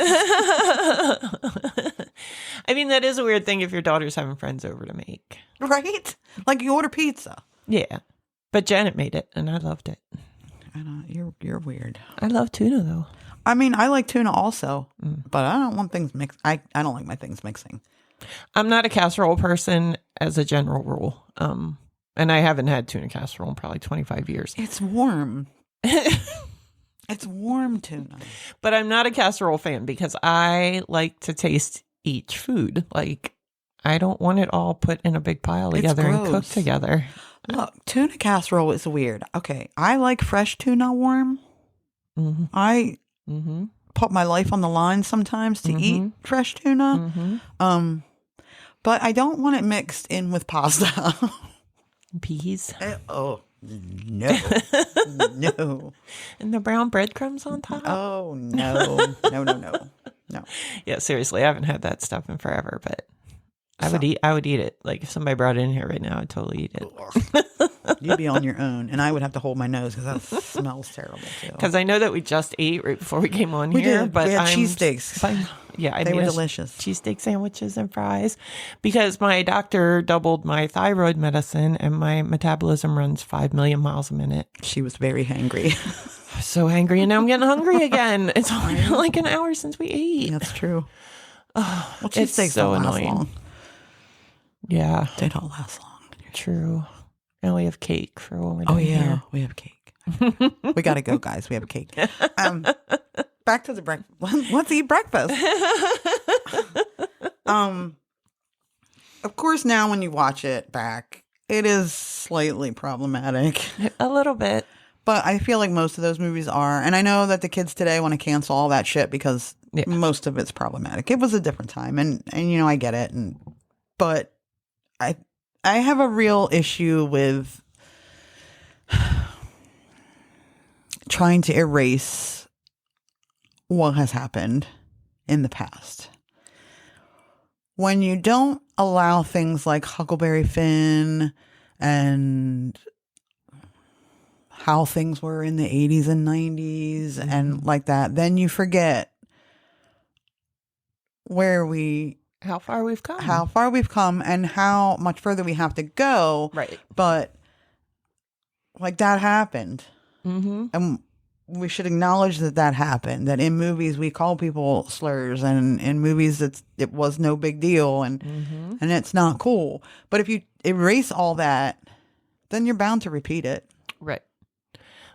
That is a weird thing if your daughter's having friends over to make. Right? Like, you order pizza. Yeah. But Janet made it, and I loved it. I know, you're weird. I love tuna, though. I like tuna also, but I don't want things mixed. I don't like my things mixing. I'm not a casserole person as a general rule. And I haven't had tuna casserole in probably 25 years. It's warm. It's warm tuna. But I'm not a casserole fan because I like to taste each food. Like, I don't want it all put in a big pile together and cooked together. Look, tuna casserole is weird. Okay, I like fresh tuna warm. I put my life on the line sometimes to eat fresh tuna. But I don't want it mixed in with pasta. Peas. No. No. And the brown breadcrumbs on top. Oh, no. No. No. Yeah, seriously, I haven't had that stuff in forever, but I would eat it. Like if somebody brought it in here right now, I'd totally eat it. You'd be on your own, and I would have to hold my nose because that smells terrible too. Because I know that we just ate right before we came on We here, did. but We had I'm cheesesteaks. Yeah, I They made were us delicious. cheesesteak sandwiches and fries because my doctor doubled my thyroid medicine and my metabolism runs 5 million miles a minute. She was very hangry. I was so angry, and now I'm getting hungry again. It's only been like an hour since we ate. That's true. Well, It's cheesesteaks so don't last annoying. long. Yeah, They don't last long. true. And we have cake for when we're Oh done yeah, here. we have cake. We gotta go, guys. We have cake. Back to the breakfast. Let's eat breakfast. Of course, now when you watch it back, it is slightly problematic. A little bit. But I feel like most of those movies are, and I know that the kids today want to cancel all that shit because most of it's problematic. It was a different time, and you know I get it, but I have a real issue with trying to erase what has happened in the past. When you don't allow things like Huckleberry Finn and how things were in the 80s and 90s and like that, then you forget How far we've come. and how much further we have to go. Right. But like that happened. Mm-hmm. And we should acknowledge that happened, that in movies we call people slurs, and in movies it was no big deal, and it's not cool. But if you erase all that, then you're bound to repeat it. Right.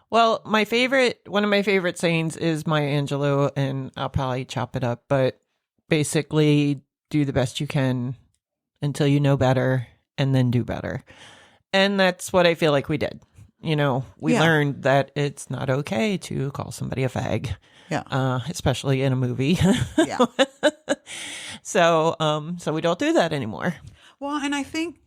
Well, one of my favorite sayings is Maya Angelou, and I'll probably chop it up, but basically do the best you can until you know better and then do better. And that's what I feel like we did. You know, we learned that it's not okay to call somebody a fag. Yeah. Especially in a movie. Yeah. So we don't do that anymore. Well, and I think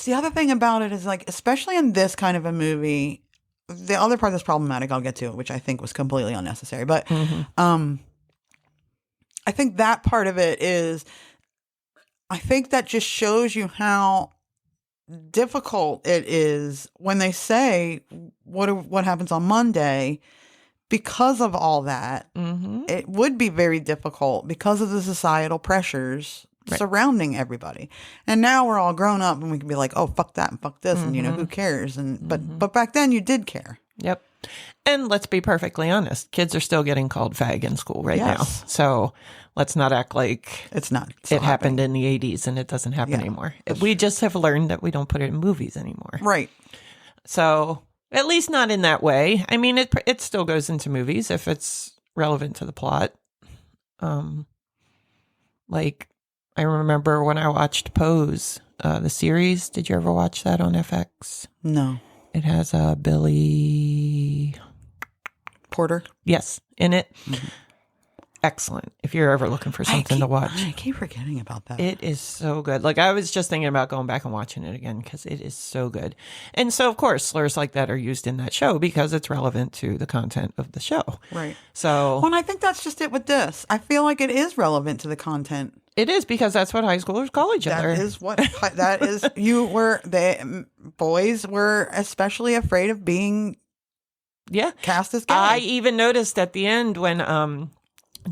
the other thing about it is, like, especially in this kind of a movie, the other part that's problematic, I'll get to, which I think was completely unnecessary. But I think that part of it is, I think that just shows you how difficult it is when they say what happens on Monday. Because of all that, it would be very difficult because of the societal pressures surrounding everybody. And now we're all grown up and we can be like, oh, fuck that and fuck this, and you know, who cares? And but back then you did care. Yep. And let's be perfectly honest, kids are still getting called fag in school now. So let's not act like it's not. It happened in the 80s and it doesn't happen anymore. We just have learned that we don't put it in movies anymore. Right. So at least not in that way. I mean, it still goes into movies if it's relevant to the plot. Like I remember when I watched Pose, the series. Did you ever watch that on FX? No. It has Billy Porter. Yes, in it. Excellent. If you're ever looking for something to watch. I keep forgetting about that. It is so good. Like I was just thinking about going back and watching it again because it is so good. And so, of course, slurs like that are used in that show because it's relevant to the content of the show. Right. So, well, and I think that's just it with this. I feel like it is relevant to the content. It is because that's what high schoolers call each other. That is what that is. Boys were especially afraid of being cast as gay. I even noticed at the end when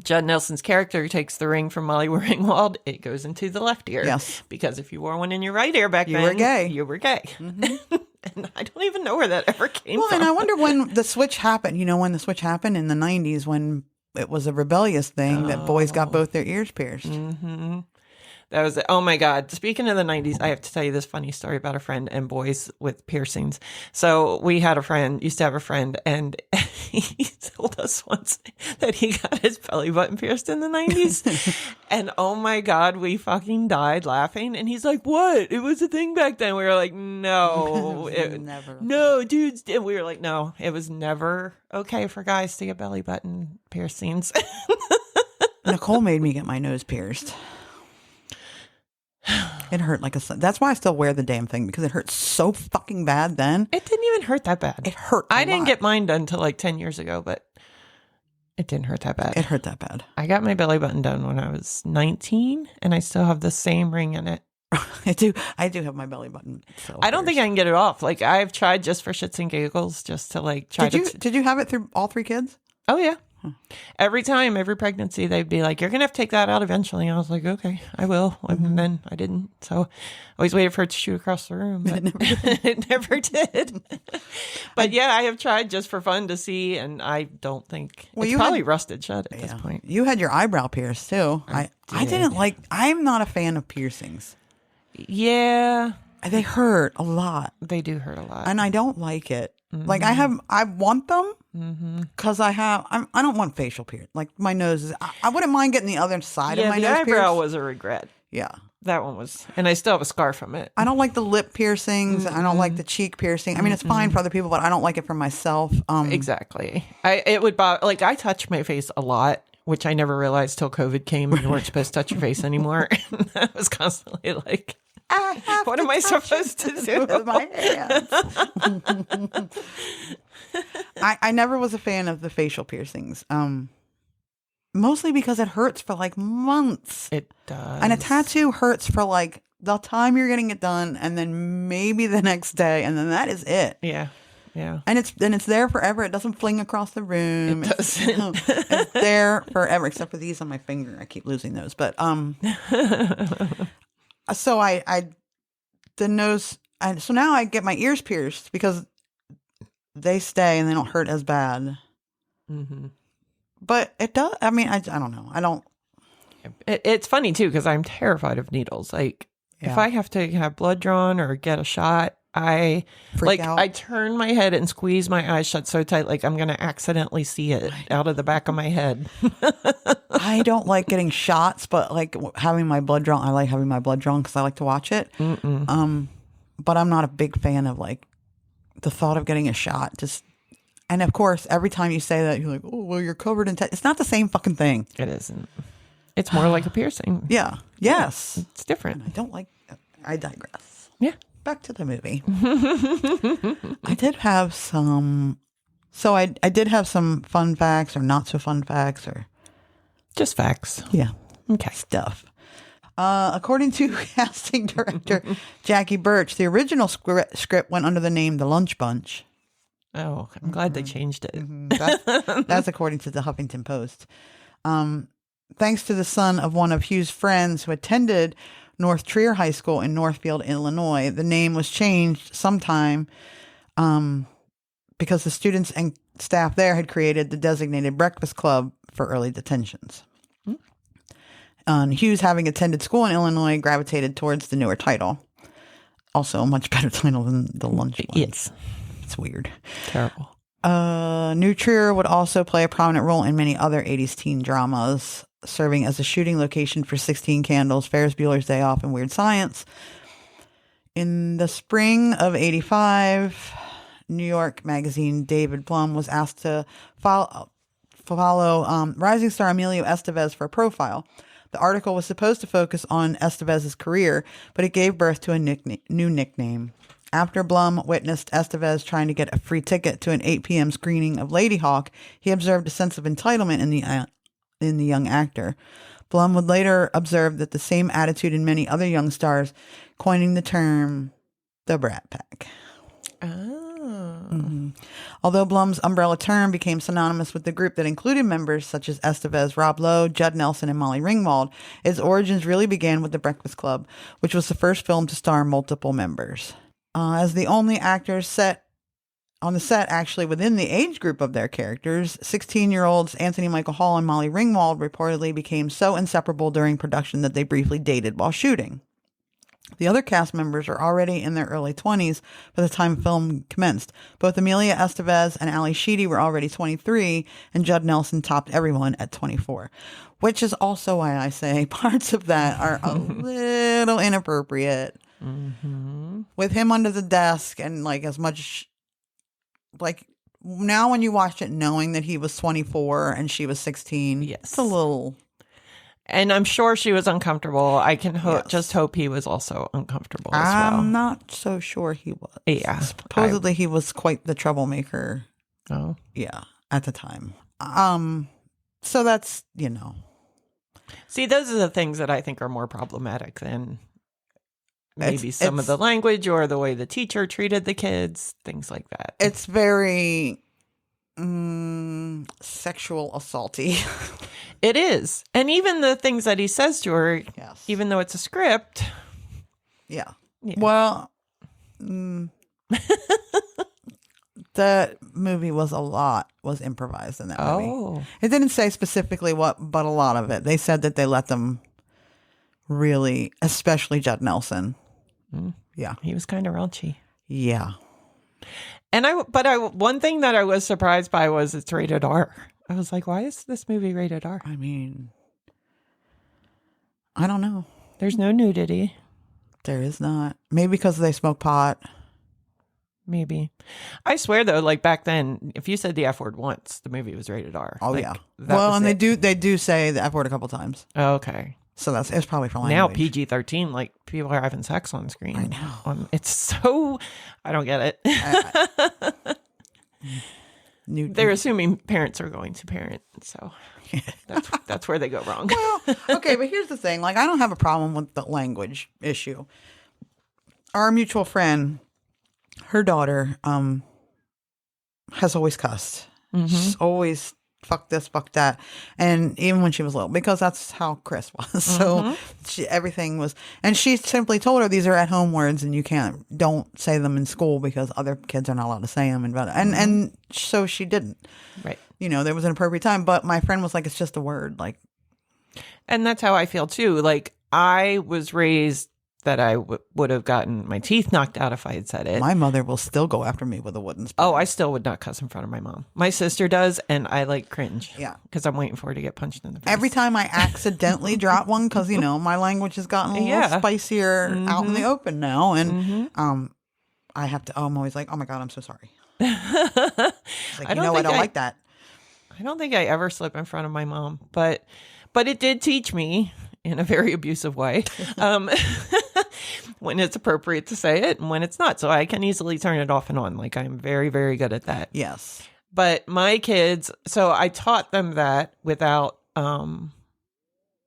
Judd Nelson's character takes the ring from Molly Ringwald, it goes into the left ear. Yes. Because if you wore one in your right ear back then, were gay. You were gay. And I don't even know where that ever came from. And I wonder when the switch happened. You know, when the switch happened in the 90s, when it was a rebellious thing that boys got both their ears pierced. That was it. Oh my God. Speaking of the 90s, I have to tell you this funny story about a friend and boys with piercings. So we used to have a friend, and he told us once that he got his belly button pierced in the 90s. And oh my God, we fucking died laughing. And he's like, what? It was a thing back then. We were like, no. Never. No, dudes. And we were like, no, it was never okay for guys to get belly button piercings. Nicole made me get my nose pierced. It hurt like that's why I still wear the damn thing, because it hurt so fucking bad then. It didn't even hurt that bad. It hurt. I didn't get mine done until like 10 years ago, but It didn't hurt that bad. It hurt that bad. I got my belly button done when I was 19, and I still have the same ring in it. I do have my belly button. I don't think I can get it off. Like, I've tried just for shits and giggles, just to like try Did you have it through all 3 kids? Oh, yeah. Every time, every pregnancy, they'd be like, you're going to have to take that out eventually. I was like, okay, I will. And then I didn't. So I always waited for it to shoot across the room. But it never did. But yeah, I have tried just for fun to see. And I don't think it's probably rusted shut at this point. You had your eyebrow pierced too. I didn't like, I'm not a fan of piercings. Yeah. They hurt a lot. They do hurt a lot. And I don't like it. Like I want them because I don't want facial piercing. Like my nose is, I wouldn't mind getting the other side of my nose the eyebrow pierced. was a regret. Yeah. That one was, and I still have a scar from it. I don't like the lip piercings. I don't like the cheek piercing. I mean, it's fine for other people, but I don't like it for myself. Exactly. It would bother, like I touch my face a lot, which I never realized till COVID came and you weren't supposed to touch your face anymore. And I was constantly like, what am I supposed to do with my hands? I never was a fan of the facial piercings. Mostly because it hurts for like months. It does. And a tattoo hurts for like the time you're getting it done and then maybe the next day and then that is it. Yeah. Yeah. And it's there forever. It doesn't fling across the room. It doesn't. It's there forever, except for these on my finger. I keep losing those. But so so now I get my ears pierced because they stay and they don't hurt as bad. Mm-hmm. But it does. I mean, I don't know. I don't. It's funny too because I'm terrified of needles. Like if I have to have blood drawn or get a shot, I freak out. I turn my head and squeeze my eyes shut so tight, like I'm going to accidentally see it out of the back of my head. I don't like getting shots, but like having my blood drawn, I like having my blood drawn because I like to watch it. But I'm not a big fan of like the thought of getting a shot. And of course, every time you say that, you're like, oh, well, you're covered in it's not the same fucking thing. It isn't. It's more like a piercing. Yeah. Yes. It's different. And I don't like, I digress. Yeah. Back to the movie. I did have some, I did have some fun facts or not so fun facts or. Just facts. Yeah. Okay. Stuff. According to casting director Jackie Birch, the original script went under the name The Lunch Bunch. Oh, I'm glad they changed it. That's according to the Huffington Post. Thanks to the son of one of Hughes' friends who attended North Trier High School in Northfield, Illinois, the name was changed sometime because the students and staff there had created the designated breakfast club for early detentions. Hughes, having attended school in Illinois, gravitated towards the newer title. Also a much better title than The Lunch Bunch. Yes. It's weird. Terrible. New Trier would also play a prominent role in many other 80s teen dramas, serving as a shooting location for 16 Candles, Ferris Bueller's Day Off, and Weird Science. In the spring of 85, New York magazine David Blum was asked to follow rising star Emilio Estevez for a profile. The article was supposed to focus on Estevez's career, but it gave birth to a new nickname. After Blum witnessed Estevez trying to get a free ticket to an 8 p.m. screening of Lady Hawk, he observed a sense of entitlement in the young actor. Blum would later observe that the same attitude in many other young stars, coining the term the Brat Pack. Oh. Mm-hmm. Although Blum's umbrella term became synonymous with the group that included members such as Estevez, Rob Lowe, Judd Nelson, and Molly Ringwald, its origins really began with The Breakfast Club, which was the first film to star multiple members. As the only actors on the set actually within the age group of their characters, 16-year-olds Anthony Michael Hall and Molly Ringwald reportedly became so inseparable during production that they briefly dated while shooting. The other cast members are already in their early 20s by the time film commenced. Both Amelia Estevez and Ally Sheedy were already 23, and Judd Nelson topped everyone at 24. Which is also why I say parts of that are a little inappropriate. Mm-hmm. With him under the desk and like as much like now when you watch it knowing that he was 24 and she was 16, yes, it's a little. And I'm sure she was uncomfortable. I can just hope he was also uncomfortable as well. I'm not so sure he was. Yeah. Supposedly he was quite the troublemaker. Oh. Yeah, at the time. So that's, See, those are the things that I think are more problematic than maybe some of it's- the language or the way the teacher treated the kids, things like that. it's very sexual assaulty. It is. And even the things that he says to her, Yes. even though it's a script. Yeah. Yeah. Well, the movie was improvised in that movie. Oh. It didn't say specifically what, but a lot of it. They said that they let them really, especially Judd Nelson. Yeah. He was kind of raunchy. Yeah. And one thing that I was surprised by was it's rated R. I was like, why is this movie rated R? I mean, I don't know. There's no nudity. There is not. Maybe because they smoke pot. Maybe. I swear though, like back then, if you said the F word once, the movie was rated R. Oh Like, yeah. that Well, was and it. they do say the F word a couple times. Okay. So it's probably for language. Now PG-13, like people are having sex on screen. I know. It's so, I don't get it. They're assuming parents are going to parent, so that's where they go wrong. Okay, but here's the thing. Like, I don't have a problem with the language issue. Our mutual friend, her daughter, has always cussed. She's always fuck this, fuck that. And even when she was little, because that's how Chris was. So everything was, and she simply told her these are at home words and you don't say them in school because other kids are not allowed to say them. And so she didn't. Right. There was an appropriate time, but my friend was like, it's just a word. Like, And that's how I feel too. Like I was raised that I would have gotten my teeth knocked out if I had said it. my mother will still go after me with a wooden spoon. Oh, I still would not cuss in front of my mom. My sister does, and I like cringe. Yeah. Because I'm waiting for her to get punched in the face. Every time I accidentally drop one, because my language has gotten a little spicier out in the open now, and I have to. I'm always like, oh my god, I'm so sorry. It's like, I don't like that. I don't think I ever slip in front of my mom, but it did teach me in a very abusive way when it's appropriate to say it and when it's not. So I can easily turn it off and on. Like I'm very, very good at that. Yes. But my kids, so I taught them that without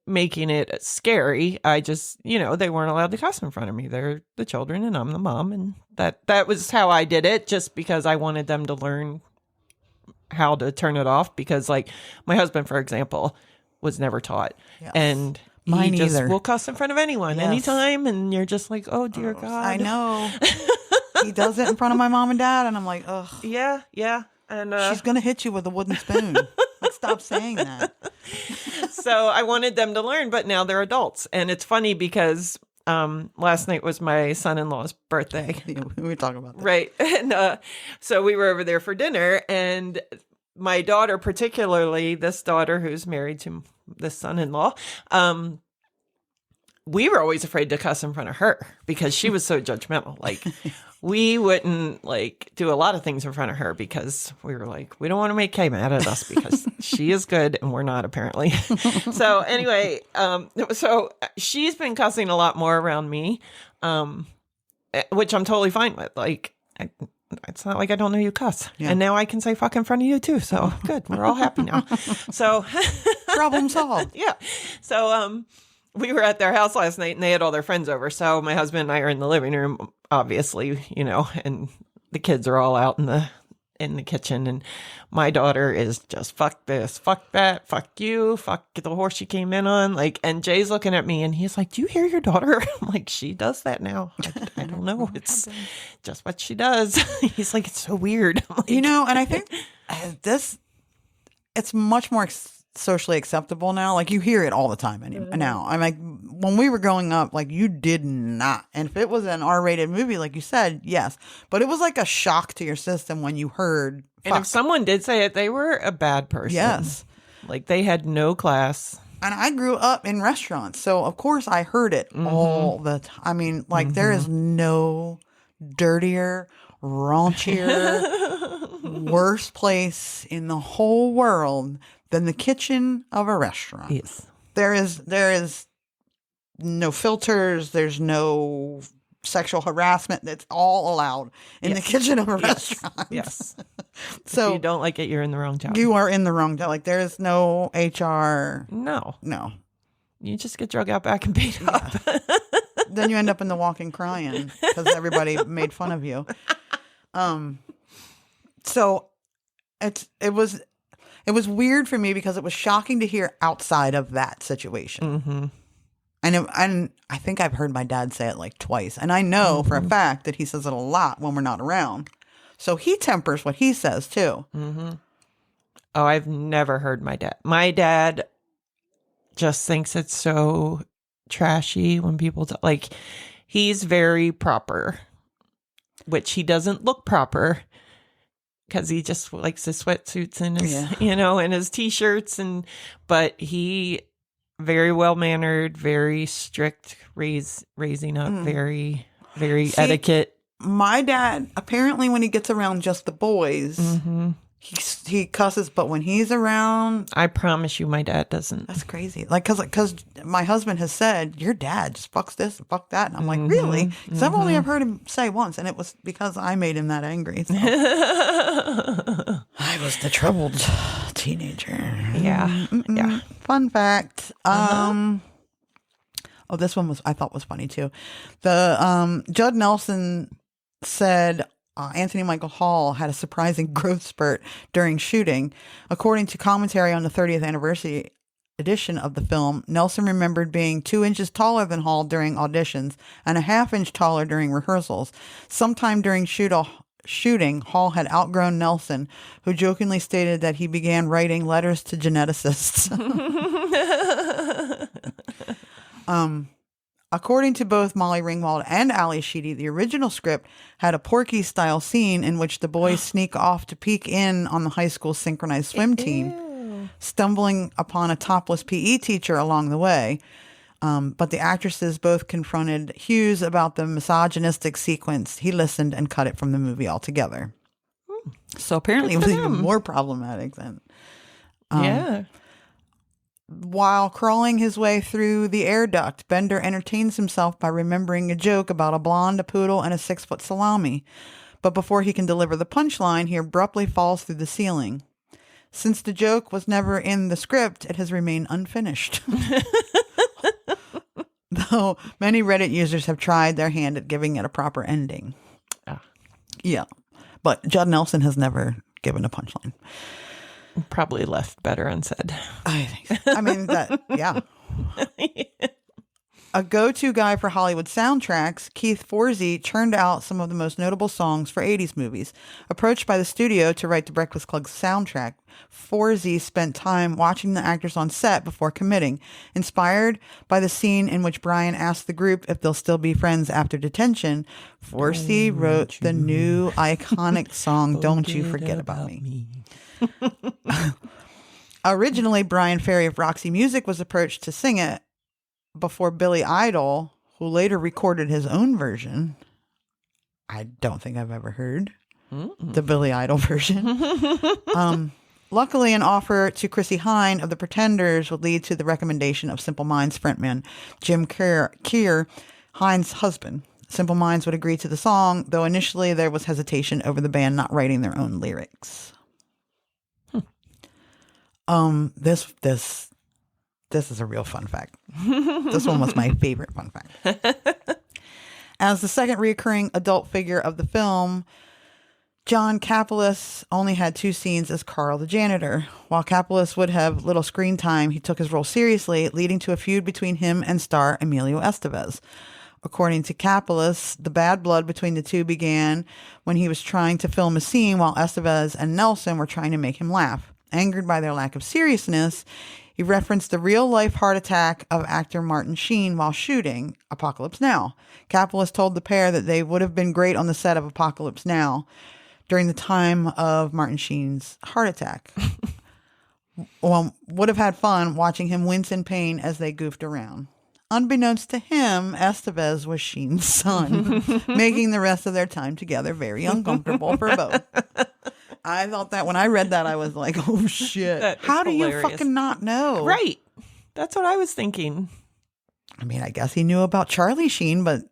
making it scary. I just, they weren't allowed to cuss in front of me. They're the children and I'm the mom. And that was how I did it, just because I wanted them to learn how to turn it off. Because like my husband, for example, was never taught. Yes. And Mine he just either. will cuss in front of anyone, Yes. anytime. And you're just like, oh, dear God. I know. He does it in front of my mom and dad, and I'm like, ugh. Yeah, yeah. And She's going to hit you with a wooden spoon. Like, stop saying that. so I wanted them to learn, but now they're adults. And it's funny because last night was my son-in-law's birthday. We were talking about that. Right. And so we were over there for dinner, and my daughter, particularly this daughter who's married to this son-in-law, we were always afraid to cuss in front of her because she was so judgmental. Like we wouldn't do a lot of things in front of her because we were like, we don't want to make Kay mad at us because she is good and we're not, apparently. So anyway, so she's been cussing a lot more around me, which I'm totally fine with. Like, it's not like I don't know you cuss. Yeah. And now I can say fuck in front of you too. So good. We're all happy now. So Problem solved. yeah. So we were at their house last night and they had all their friends over. So my husband and I are in the living room, obviously, and the kids are all out in the kitchen, and my daughter is just fuck this, fuck that, fuck you, fuck the horse she came in on. And Jay's looking at me and he's like, do you hear your daughter? I'm like, she does that now. I don't know. It's just what she does. He's like, it's so weird. I'm like, And I think it's much more socially acceptable now. Like, you hear it all the time now. I'm like, when we were growing up, you did not. And if it was an R-rated movie, like you said, yes. But it was like a shock to your system when you heard and if someone did say it, they were a bad person. Yes. Like they had no class. And I grew up in restaurants, so of course I heard it all the time. I mean, there is no dirtier, raunchier, worse place in the whole world than the kitchen of a restaurant. Yes. There is no filters. There's no sexual harassment. That's all allowed in the kitchen of a restaurant. Yes. So if you don't like it, you're in the wrong job. you are in the wrong job. Like there is no HR. No. No. You just get drug out back and beat up. Then you end up in the walk-in crying because everybody made fun of you. So it was weird for me because it was shocking to hear outside of that situation. Mm-hmm. And I think I've heard my dad say it like twice. And I know for a fact that he says it a lot when we're not around. So he tempers what he says too. Mm-hmm. Oh, I've never heard my dad. My dad just thinks it's so trashy when people talk. Like, he's very proper, which he doesn't look proper because he just likes his sweatsuits and his, and his t-shirts. But he very well mannered, very strict, raising up, very, very etiquette. My dad, apparently when he gets around just the boys, he cusses, but when he's around, I promise you my dad doesn't. That's crazy. Like, cause my husband has said, your dad just fucks this and fuck that. And I'm like, really? Because I've only heard him say once, and it was because I made him that angry. So. I was the troubled teenager. Yeah. Yeah. Fun fact. Oh, this one I thought was funny too. The Judd Nelson said Anthony Michael Hall had a surprising growth spurt during shooting. According to commentary on the 30th anniversary edition of the film, Nelson remembered being 2 inches taller than Hall during auditions and a ½ inch taller during rehearsals. Sometime during shooting, Hall had outgrown Nelson, who jokingly stated that he began writing letters to geneticists. According to both Molly Ringwald and Ally Sheedy, the original script had a Porky-style scene in which the boys sneak off to peek in on the high school synchronized swim team, stumbling upon a topless PE teacher along the way. But the actresses both confronted Hughes about the misogynistic sequence. He listened and cut it from the movie altogether. So apparently it was even more problematic than... yeah. While crawling his way through the air duct, Bender entertains himself by remembering a joke about a blonde, a poodle, and a 6-foot salami. But before he can deliver the punchline, he abruptly falls through the ceiling. Since the joke was never in the script, it has remained unfinished. Though many Reddit users have tried their hand at giving it a proper ending. Yeah. But Judd Nelson has never given a punchline. Probably left better unsaid. I think so. I mean, yeah. A go-to guy for Hollywood soundtracks, Keith Forsey churned out some of the most notable songs for 80s movies. Approached by the studio to write the Breakfast Club's soundtrack, Forsey spent time watching the actors on set before committing. Inspired by the scene in which Brian asked the group if they'll still be friends after detention, Forsey wrote the new iconic song, Don't You Forget About Me. Originally, Brian Ferry of Roxy Music was approached to sing it before Billy Idol, who later recorded his own version. I don't think I've ever heard the Billy Idol version. Luckily, an offer to Chrissie Hynde of the Pretenders would lead to the recommendation of Simple Minds frontman Jim Keir, Hynde's husband. Simple Minds would agree to the song, though initially there was hesitation over the band not writing their own lyrics. This is a real fun fact. This one was my favorite fun fact. As the second recurring adult figure of the film, John Kapelos only had 2 scenes as Carl the janitor. While Kapelos would have little screen time, he took his role seriously, leading to a feud between him and star Emilio Estevez. According to Kapelos, the bad blood between the two began when he was trying to film a scene while Estevez and Nelson were trying to make him laugh. Angered by their lack of seriousness, he referenced the real-life heart attack of actor Martin Sheen while shooting Apocalypse Now. Kapelos told the pair that they would have been great on the set of Apocalypse Now during the time of Martin Sheen's heart attack. Well, would have had fun watching him wince in pain as they goofed around. Unbeknownst to him, Estevez was Sheen's son, making the rest of their time together very uncomfortable for both. I thought that when I read that, I was like, oh, shit. How do you fucking not know? Right. That's what I was thinking. I mean, I guess he knew about Charlie Sheen, but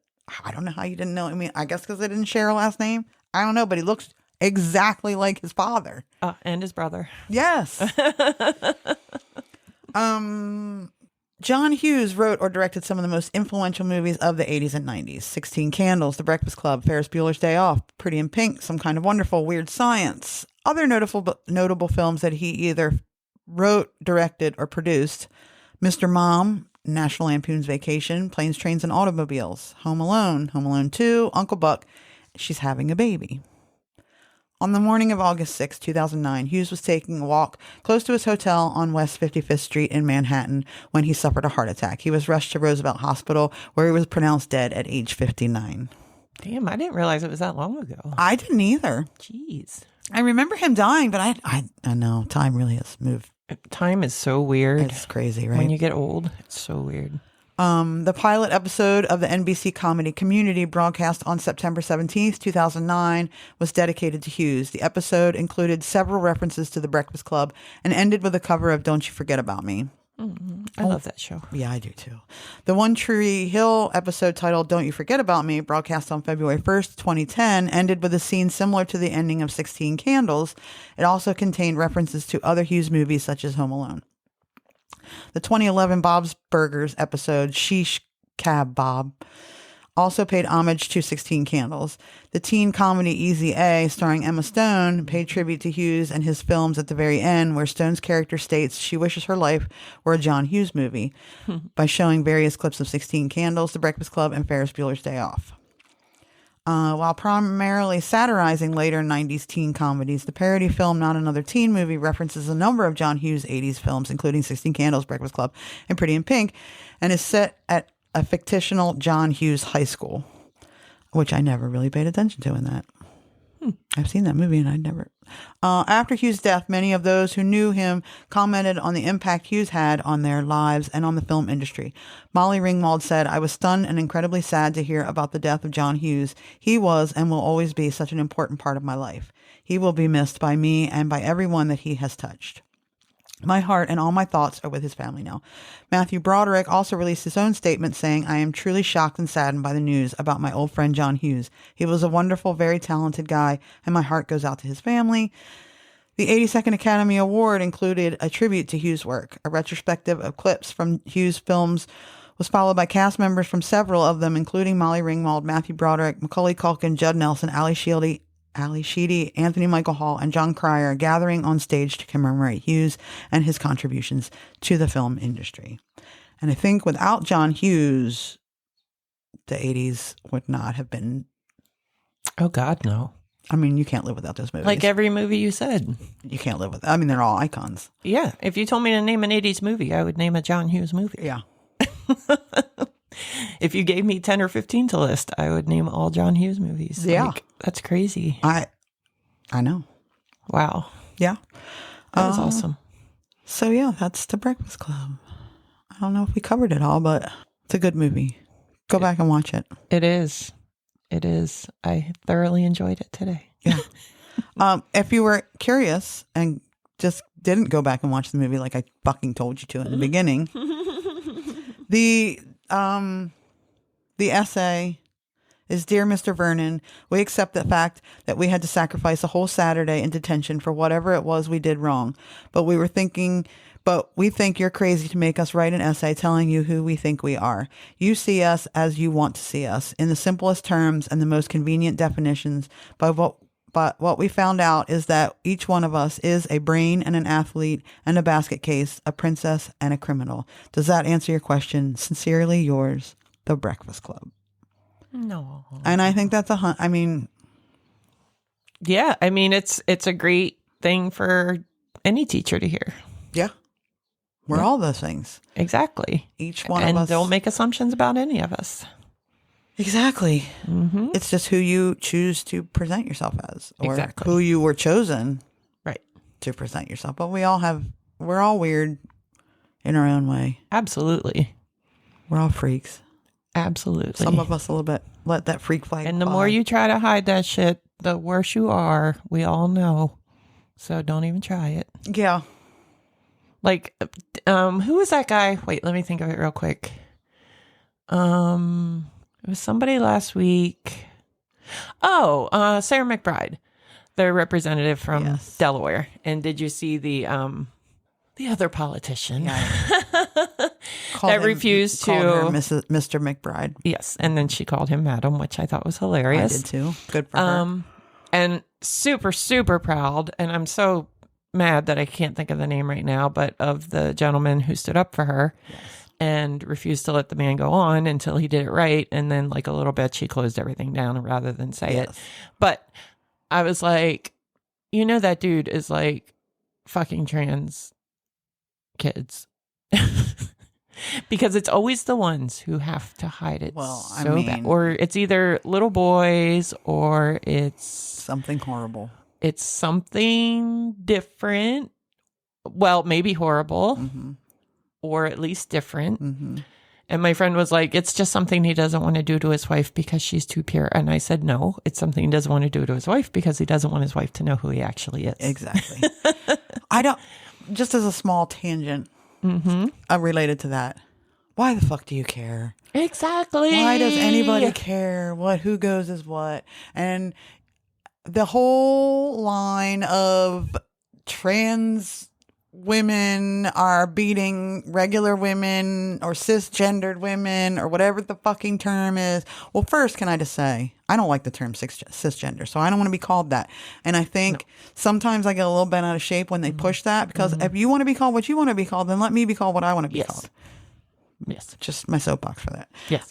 I don't know how you didn't know. I mean, I guess because they didn't share a last name. I don't know, but he looks exactly like his father. And his brother. Yes. John Hughes wrote or directed some of the most influential movies of the 80s and 90s. 16 Candles, The Breakfast Club, Ferris Bueller's Day Off, Pretty in Pink, Some Kind of Wonderful, Weird Science. Other notable films that he either wrote, directed, or produced: Mr. Mom, National Lampoon's Vacation, Planes, Trains, and Automobiles, Home Alone 2, Uncle Buck, She's Having a Baby. On the morning of August 6, 2009, Hughes was taking a walk close to his hotel on West 55th Street in Manhattan when he suffered a heart attack. He was rushed to Roosevelt Hospital, where he was pronounced dead at age 59. Damn, I didn't realize it was that long ago. I didn't either. Jeez. I remember him dying, but I know time really has moved. Time is so weird. It's crazy, right? When you get old, it's so weird. The pilot episode of the NBC comedy Community, broadcast on September 17th, 2009, was dedicated to Hughes. The episode included several references to The Breakfast Club and ended with a cover of Don't You Forget About Me. I love that show. Yeah, I do too. The One Tree Hill episode titled Don't You Forget About Me, broadcast on February 1st, 2010, ended with a scene similar to the ending of 16 Candles. It also contained references to other Hughes movies such as Home Alone. The 2011 Bob's Burgers episode, Sheesh Cab Bob, also paid homage to 16 Candles. The teen comedy Easy A, starring Emma Stone, paid tribute to Hughes and his films at the very end, where Stone's character states she wishes her life were a John Hughes movie by showing various clips of 16 Candles, The Breakfast Club, and Ferris Bueller's Day Off. While primarily satirizing later 90s teen comedies, the parody film Not Another Teen Movie references a number of John Hughes' 80s films, including 16 Candles, Breakfast Club, and Pretty in Pink, and is set at a fictional John Hughes high school, which I never really paid attention to in that. I've seen that movie and I'd never... after Hughes' death, many of those who knew him commented on the impact Hughes had on their lives and on the film industry. Molly Ringwald said, "I was stunned and incredibly sad to hear about the death of John Hughes. He was and will always be such an important part of my life. He will be missed by me and by everyone that he has touched. My heart and all my thoughts are with his family now." Matthew Broderick also released his own statement saying, "I am truly shocked and saddened by the news about my old friend John Hughes. He was a wonderful, very talented guy, and my heart goes out to his family." The 82nd Academy Award included a tribute to Hughes' work. A retrospective of clips from Hughes' films was followed by cast members from several of them, including Molly Ringwald, Matthew Broderick, Macaulay Culkin, Judd Nelson, Ally Sheedy, Anthony Michael Hall, and John Cryer gathering on stage to commemorate Hughes and his contributions to the film industry. And I think without John Hughes, the 80s would not have been... Oh, God, no. I mean, you can't live without those movies. Like every movie you said. You can't live with... I mean, they're all icons. Yeah. If you told me to name an 80s movie, I would name a John Hughes movie. Yeah. If you gave me 10 or 15 to list, I would name all John Hughes movies. Yeah. Like, that's crazy. I know. Wow. Yeah. That was awesome. So, yeah, that's The Breakfast Club. I don't know if we covered it all, but it's a good movie. Go back and watch it. It is. It is. I thoroughly enjoyed it today. Yeah. If you were curious and just didn't go back and watch the movie like I fucking told you to in the beginning, the essay is, "Dear Mr. Vernon, we accept the fact that we had to sacrifice a whole Saturday in detention for whatever it was we did wrong. But we think you're crazy to make us write an essay telling you who we think we are. You see us as you want to see us, in the simplest terms and the most convenient definitions. But what we found out is that each one of us is a brain and an athlete and a basket case, a princess and a criminal. Does that answer your question? Sincerely yours, The Breakfast Club." No. And I think that's Yeah, I mean, it's a great thing for any teacher to hear. yeah. We're all those things. Exactly. Each one of And us. don't make assumptions about any of us. Exactly. Mm-hmm. It's just who you choose to present yourself as, or Exactly. who you were chosen Right. to present yourself. But we're all weird in our own way. Absolutely. We're all freaks. Absolutely. Some of us a little bit let that freak flag And the fly. more you try to hide that shit, the worse you are. We all know. So don't even try it. Yeah. Like, who was that guy? Wait, let me think of it real quick. It was somebody last week. Oh, Sarah McBride, the representative from Delaware. And did you see the other politician that refused to called her Mr. McBride? Yes, and then she called him Madam, which I thought was hilarious. I did too. Good for her. And super, super proud. And I'm so mad that I can't think of the name right now, but of the gentleman who stood up for her and refused to let the man go on until he did it right. And then, like a little bitch, she closed everything down rather than say it. But I was like, you know, that dude is like fucking trans kids. Because it's always the ones who have to hide it bad. Or it's either little boys or it's something horrible. It's something different. Well, maybe horrible or at least different. And my friend was like, it's just something he doesn't want to do to his wife because she's too pure. And I said, no, it's something he doesn't want to do to his wife because he doesn't want his wife to know who he actually is. Exactly. Just as a small tangent related to that, why the fuck do you care? Exactly. Why does anybody care who goes as what? And the whole line of trans women are beating regular women or cisgendered women or whatever the fucking term is. Well, first, can I just say, I don't like the term cisgender, so I don't want to be called that. And I think sometimes I get a little bent out of shape when they push that, because if you want to be called what you want to be called, then let me be called what I want to be called. Yes. Just my soapbox for that. Yes.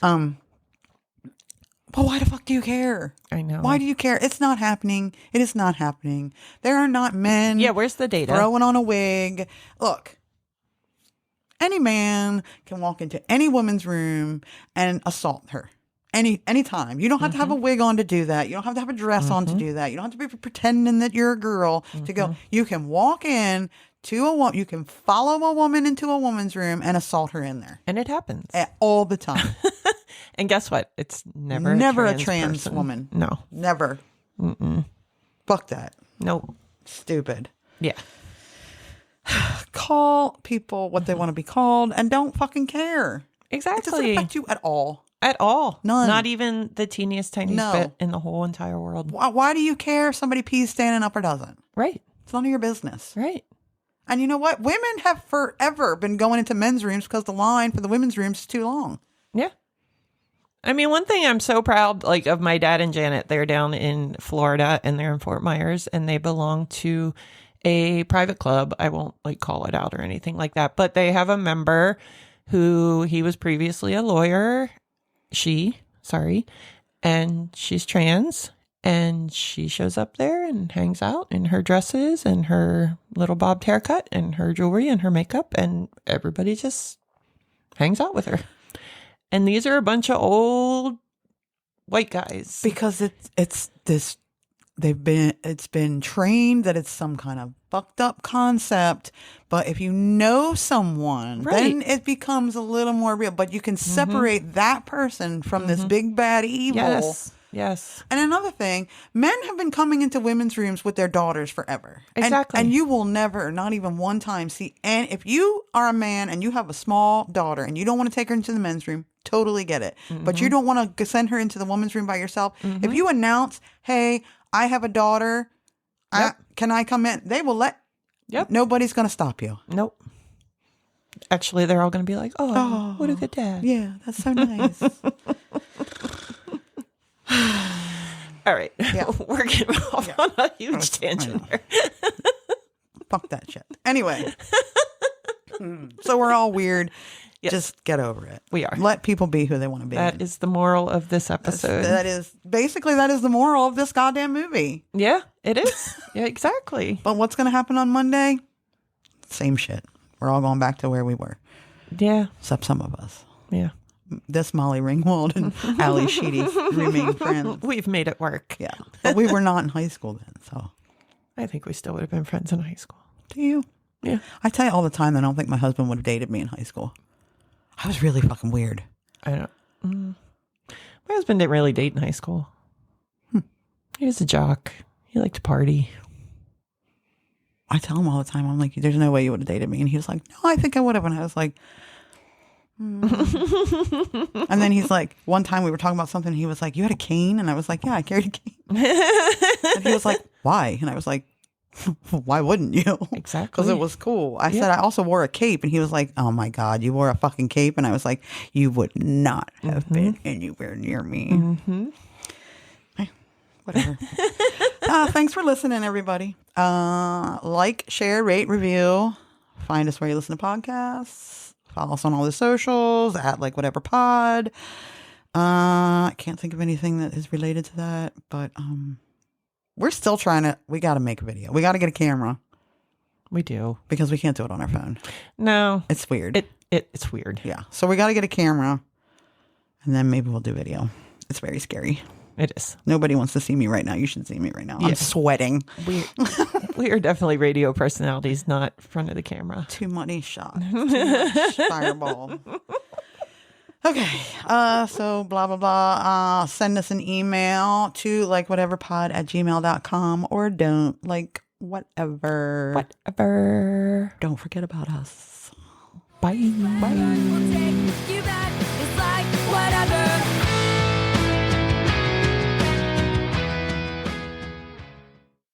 But why the fuck do you care? I know. Why do you care? It's not happening. It is not happening. There are not men. Yeah, where's the data? Throwing on a wig. Look, any man can walk into any woman's room and assault her. Anytime. You don't have to have a wig on to do that. You don't have to have a dress on to do that. You don't have to be pretending that you're a girl to go. You can walk in to a woman. You can follow a woman into a woman's room and assault her in there. And it happens. All the time. And guess what? It's never a trans person. woman. No. Never. Fuck that. Nope. Stupid. Yeah. Call people what they want to be called and don't fucking care. Exactly. It doesn't affect you at all. At all. None. Not even the teeniest, tiniest bit in the whole entire world. Why do you care if somebody pees standing up or doesn't? Right. It's none of your business. Right. And you know what? Women have forever been going into men's rooms because the line for the women's rooms is too long. Yeah. I mean, one thing I'm so proud, like, of my dad and Janet, they're down in Florida and they're in Fort Myers and they belong to a private club. I won't like call it out or anything like that, but they have a member who he was previously a lawyer. And she's trans and she shows up there and hangs out in her dresses and her little bobbed haircut and her jewelry and her makeup, and everybody just hangs out with her. And these are a bunch of old white guys. Because it's been trained that it's some kind of fucked up concept. But if you know someone, then it becomes a little more real. But you can separate that person from this big bad evil. Yes. And another thing, men have been coming into women's rooms with their daughters forever. Exactly. And you will never, not even one time, see. And if you are a man and you have a small daughter and you don't want to take her into the men's room, totally get it. But you don't want to send her into the woman's room by yourself. If you announce, hey, I have a daughter, can I come in? They will let. Yep. Nobody's going to stop you. Nope. Actually, they're all going to be like, oh, what a good dad. Yeah, that's so nice. All right. Yeah. We're getting off on a huge tangent here. Fuck that shit. Anyway. So we're all weird. Yes. Just get over it. We are. Let people be who they want to be. That is the moral of this episode. That is the moral of this goddamn movie. Yeah, it is. Yeah, exactly. But what's going to happen on Monday? Same shit. We're all going back to where we were. Yeah. Except some of us. Yeah. This Molly Ringwald and Ally Sheedy remain friends. We've made it work. Yeah. But we were not in high school then, so. I think we still would have been friends in high school. Do you? Yeah. I tell you all the time that I don't think my husband would have dated me in high school. I was really fucking weird. I don't. My husband didn't really date in high school. He was a jock. He liked to party. I tell him all the time, I'm like, there's no way you would have dated me. And he was like, no, I think I would have. And I was like, And then he's like, one time we were talking about something. And he was like, you had a cane? And I was like, yeah, I carried a cane. And he was like, why? And I was like, why wouldn't you? Exactly. Because it was cool. I said, I also wore a cape. And he was like, oh my God, you wore a fucking cape? And I was like, you would not have been anywhere near me. Whatever. Thanks for listening, everybody. Like, share, rate, review. Find us where you listen to podcasts. Follow us on all the socials at like whatever pod. I can't think of anything that is related to that, but we're still we got to make a video. We got to get a camera. We do. Because we can't do it on our phone. No. It's weird. It's weird. Yeah. So we got to get a camera and then maybe we'll do video. It's very scary. It is. Nobody wants to see me right now. You should see me right now. I'm sweating. We are definitely radio personalities, not front of the camera. Too many shots. Too much fireball. Okay. So blah, blah, blah. Send us an email to likewhateverpod@gmail.com or don't. Like whatever. Whatever. Don't forget about us. Bye. We'll take you back. It's like whatever.